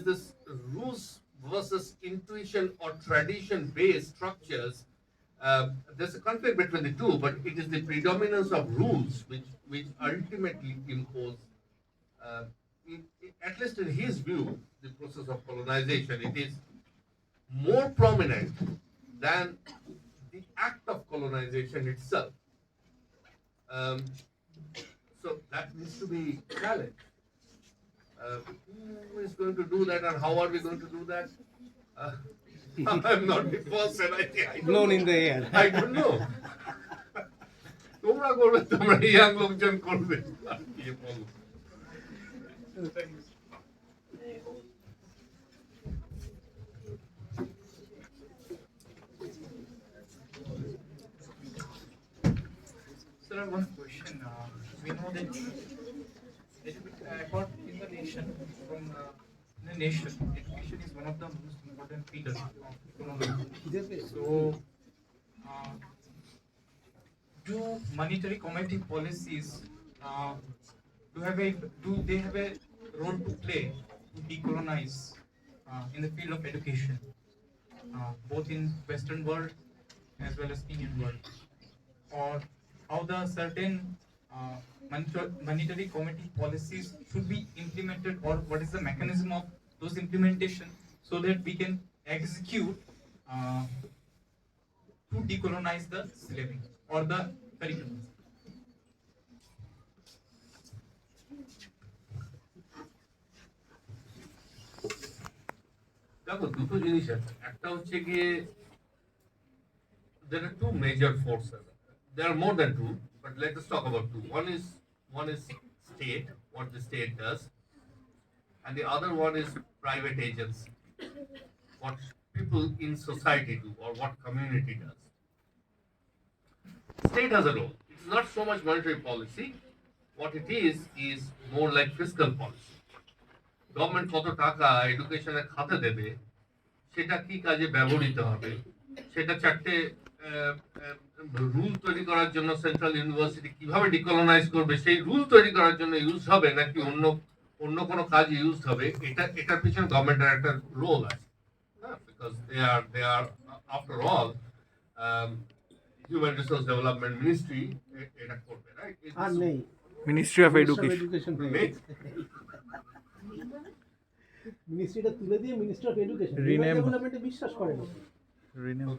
this rules versus intuition or tradition-based structures. There's a conflict between the two, but it is the predominance of rules which ultimately impose, at least in his view, the process of colonization. It is more prominent than the act of colonization itself. So that needs to be challenged. Who is going to do that, and how are we going to do that? I'm not the person. I don't Blown know. in the air. I don't know. তোমরা করবে, তোমরা young লোকজন করবে। কি বলবো? Sir, I have one question. We know that apart in the nation, education is one of the most important pillars of economy. So, do monetary committee policies do they have a role to play to decolonize in the field of education, both in Western world as well as Indian world, or how the certain monetary committee policies should be implemented, or what is the mechanism of those implementation so that we can execute to decolonize the syllabi or the curriculum? দেখো, দুটো জিনিস আছে। একটা হচ্ছে গিয়ে there are two major forces. There are more than two, but let us talk about two. One is state, what the state does, and the other one is private agency, what people in society do or what community does. State has a role. It's not so much monetary policy. What it is more like fiscal policy. Government কত টাকা এডুকেশনের খাতে দেবে, সেটা কি কাজে ব্যবহৃত হবে, সেটা চারটে রুল তৈরি করার জন্য সেন্ট্রাল ইউনিভার্সিটি কিভাবে ডিকলোনাইজ করবে সেই রুল তৈরি করার জন্য ইউজ হবে নাকি অন্য কোনো কাজে ইউজ হবে, এটার পিছনে গভর্নমেন্টের একটা রোল আছে, because they are after all human resource development ministry এটা করবে, রাইট? আর নেই মিনিস্ট্রি অফ এডুকেশন মিনিস্ট্রিটা তুলে দিয়ে মিনিস্টার অফ এডুকেশন Rename. ডেভেলপমেন্টে বিশ্বাস করে না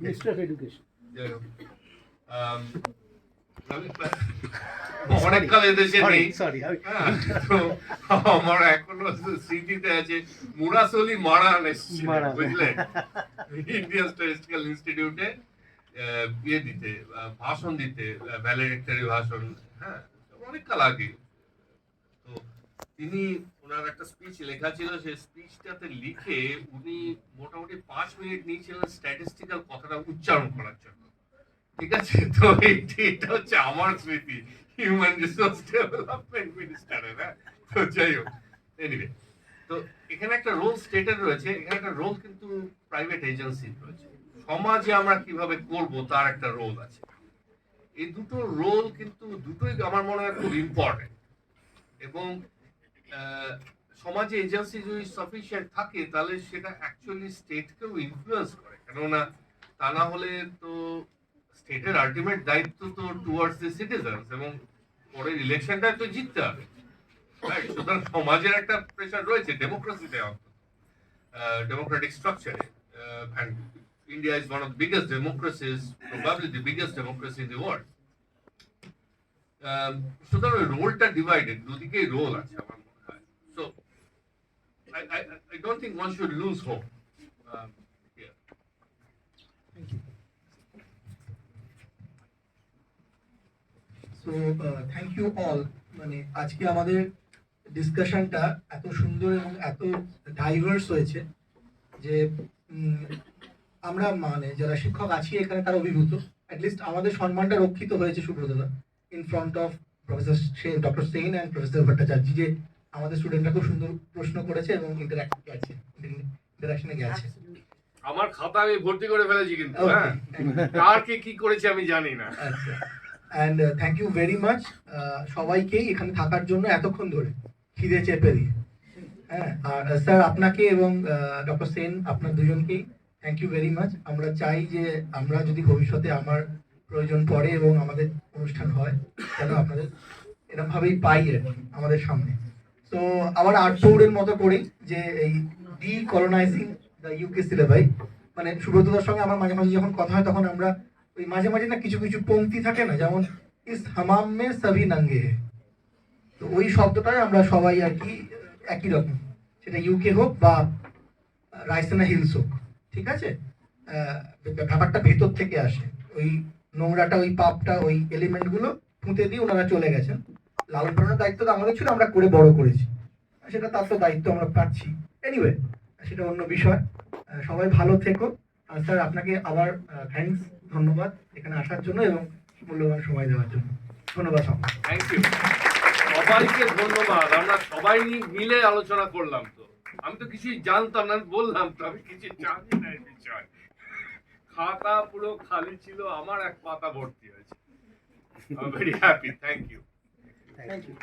মিনিস্টার অফ এডুকেশন। অনেককাল এদেশে নেই, সরি তো আমার এখনো স্মৃতিতে আছে মুরাসলি মারান এসেছিল, বুঝলে, ইন্ডিয়ান স্ট্যাটিস্টিক্যাল ইনস্টিটিউটে ইয়ে দিতে, ভাষণ দিতে, ভ্যালেডিক্টরি ভাষণ, হ্যাঁ, অনেককাল আগে। তো তিনি, ওনার একটা স্পিচ লেখা ছিল, সেই স্পিচটাতে লিখে উনি মোটামুটি 5 মিনিট নিয়েছিলেন স্ট্যাটিস্টিক্যাল কথাটা উচ্চারণ করার জন্য, ঠিক আছে? তো এটা হচ্ছে আমার স্মৃতি হিউম্যান রিসোর্স ডেভেলপমেন্ট মিনিস্টারের, হ্যাঁ। তো যাই হোক, এনিওয়ে, তো এখানে একটা রোল স্টেটের রয়েছে, এখানে একটা রোল কিন্তু প্রাইভেট এজেন্সির রয়েছে। সমাজে আমরা কিভাবে করব তার একটা রোল আছে। এই দুটো রোল কিন্তু দুটোই আমার মনে হয় খুব ইম্পর্টেন্ট, এবং সমাজে এজেন্সি যদি সাফিসিয়েন্ট থাকে তাহলে সেটা অ্যাকচুয়ালি স্টেটকেও ইনফ্লুয়েন্স করে, কেননা তা না হলে তো স্টেটের আলটিমেট দায়িত্ব তো টুয়ার্ডস দি সিটিজেন্স, এবং পরের ইলেকশনটা তো জিততে হবে, রাইট? সুতরাং সমাজের একটা প্রেশার রয়েছে ডেমোক্রেসিতে, Democratic স্ট্রাকচারে, and India is one of the biggest democracies, probably the biggest democracy in the world. সুতরাং রোলটা ডিভাইডেড, দুদিকেই রোল আছে আমার মনে হয়। So I don't think one should lose hope. Here. So thank you all. মানে আজকে আমাদের ডিসকাশনটা এত সুন্দর এবং এত ডাইভার্স হয়েছে যে আমরা মানে যারা শিক্ষক আছি এখানে তারা অভিভূত। অ্যাটলিস্ট আমাদের সম্মানটা রক্ষিত হয়েছে সুব্রতদা in front of professor Sen, doctor Sen and professor Bhattacharya, যে আমাদের স্টুডেন্টরা খুব সুন্দর প্রশ্ন করেছে এবং ইন্টারাকশনে গেছে। আমার খাতা আমি ভর্তি করে ফেলেছি, কিন্তু হ্যাঁ, কার কে কি করেছে আমি জানি না। আচ্ছা, and thank you very much সবাইকেই এখানে থাকার জন্য এতক্ষণ ধরে খিদে চেপে দিয়ে। হ্যাঁ, আর স্যার আপনাকে এবং ডক্টর সেন আপনার দুজনকেই থ্যাংক ইউ ভেরি মাচ। আমরা চাই যে আমরা যদি ভবিষ্যতে আমার প্রয়োজন পড়ে এবং আমাদের অনুষ্ঠান হয় যেন আপনাদের এরকমভাবেই পাই আর কি আমাদের সামনে। তো আবার আর্টবোর্ডের মতো করে যে এই ডিকলোনাইজিং দ্য ইউকে সিলেবাই, মানে সুব্রতদার সঙ্গে আমার মাঝে মাঝে যখন কথা হয় তখন আমরা ওই মাঝে মাঝে না কিছু কিছু পংক্তি থাকে না, যেমন ইস হামাম মে সভি নাঙ্গে হে, তো ওই শব্দটাই আমরা সবাই আর কি একই রকম, সেটা ইউকে হোক বা রাইসেনা হিলস হোক, ঠিক আছে? ব্যাপারটা ভেতর থেকে আসে, ওই নোংরাটা, ওই পাপটা, ওই এলিমেন্টগুলো পুঁতে দিয়ে ওনারা চলে গেছেন। লালন পালনের দায়িত্ব তো আমাদের ছিল, আমরা করে বড় করেছি, সেটা তার তো দায়িত্ব আমরা পাচ্ছি। এনিওয়ে, সেটা অন্য বিষয়। সবাই ভালো থেকো। আর স্যার আপনাকে আবার থ্যাঙ্কস, ধন্যবাদ এখানে আসার জন্য এবং মূল্যবান সময় দেওয়ার জন্য। ধন্যবাদ সবাই। থ্যাংক ইউ, সবাইকে ধন্যবাদ। আমরা সবাই মিলে আলোচনা করলাম। তো আমি তো কিছুই জানতাম না, বললাম তো আমি কিছু জানি না এই বিষয়। খাতা পুরো খালি ছিল, আমার এক পাতা ভর্তি হয়েছে। I am very happy. Thank you. Thank you.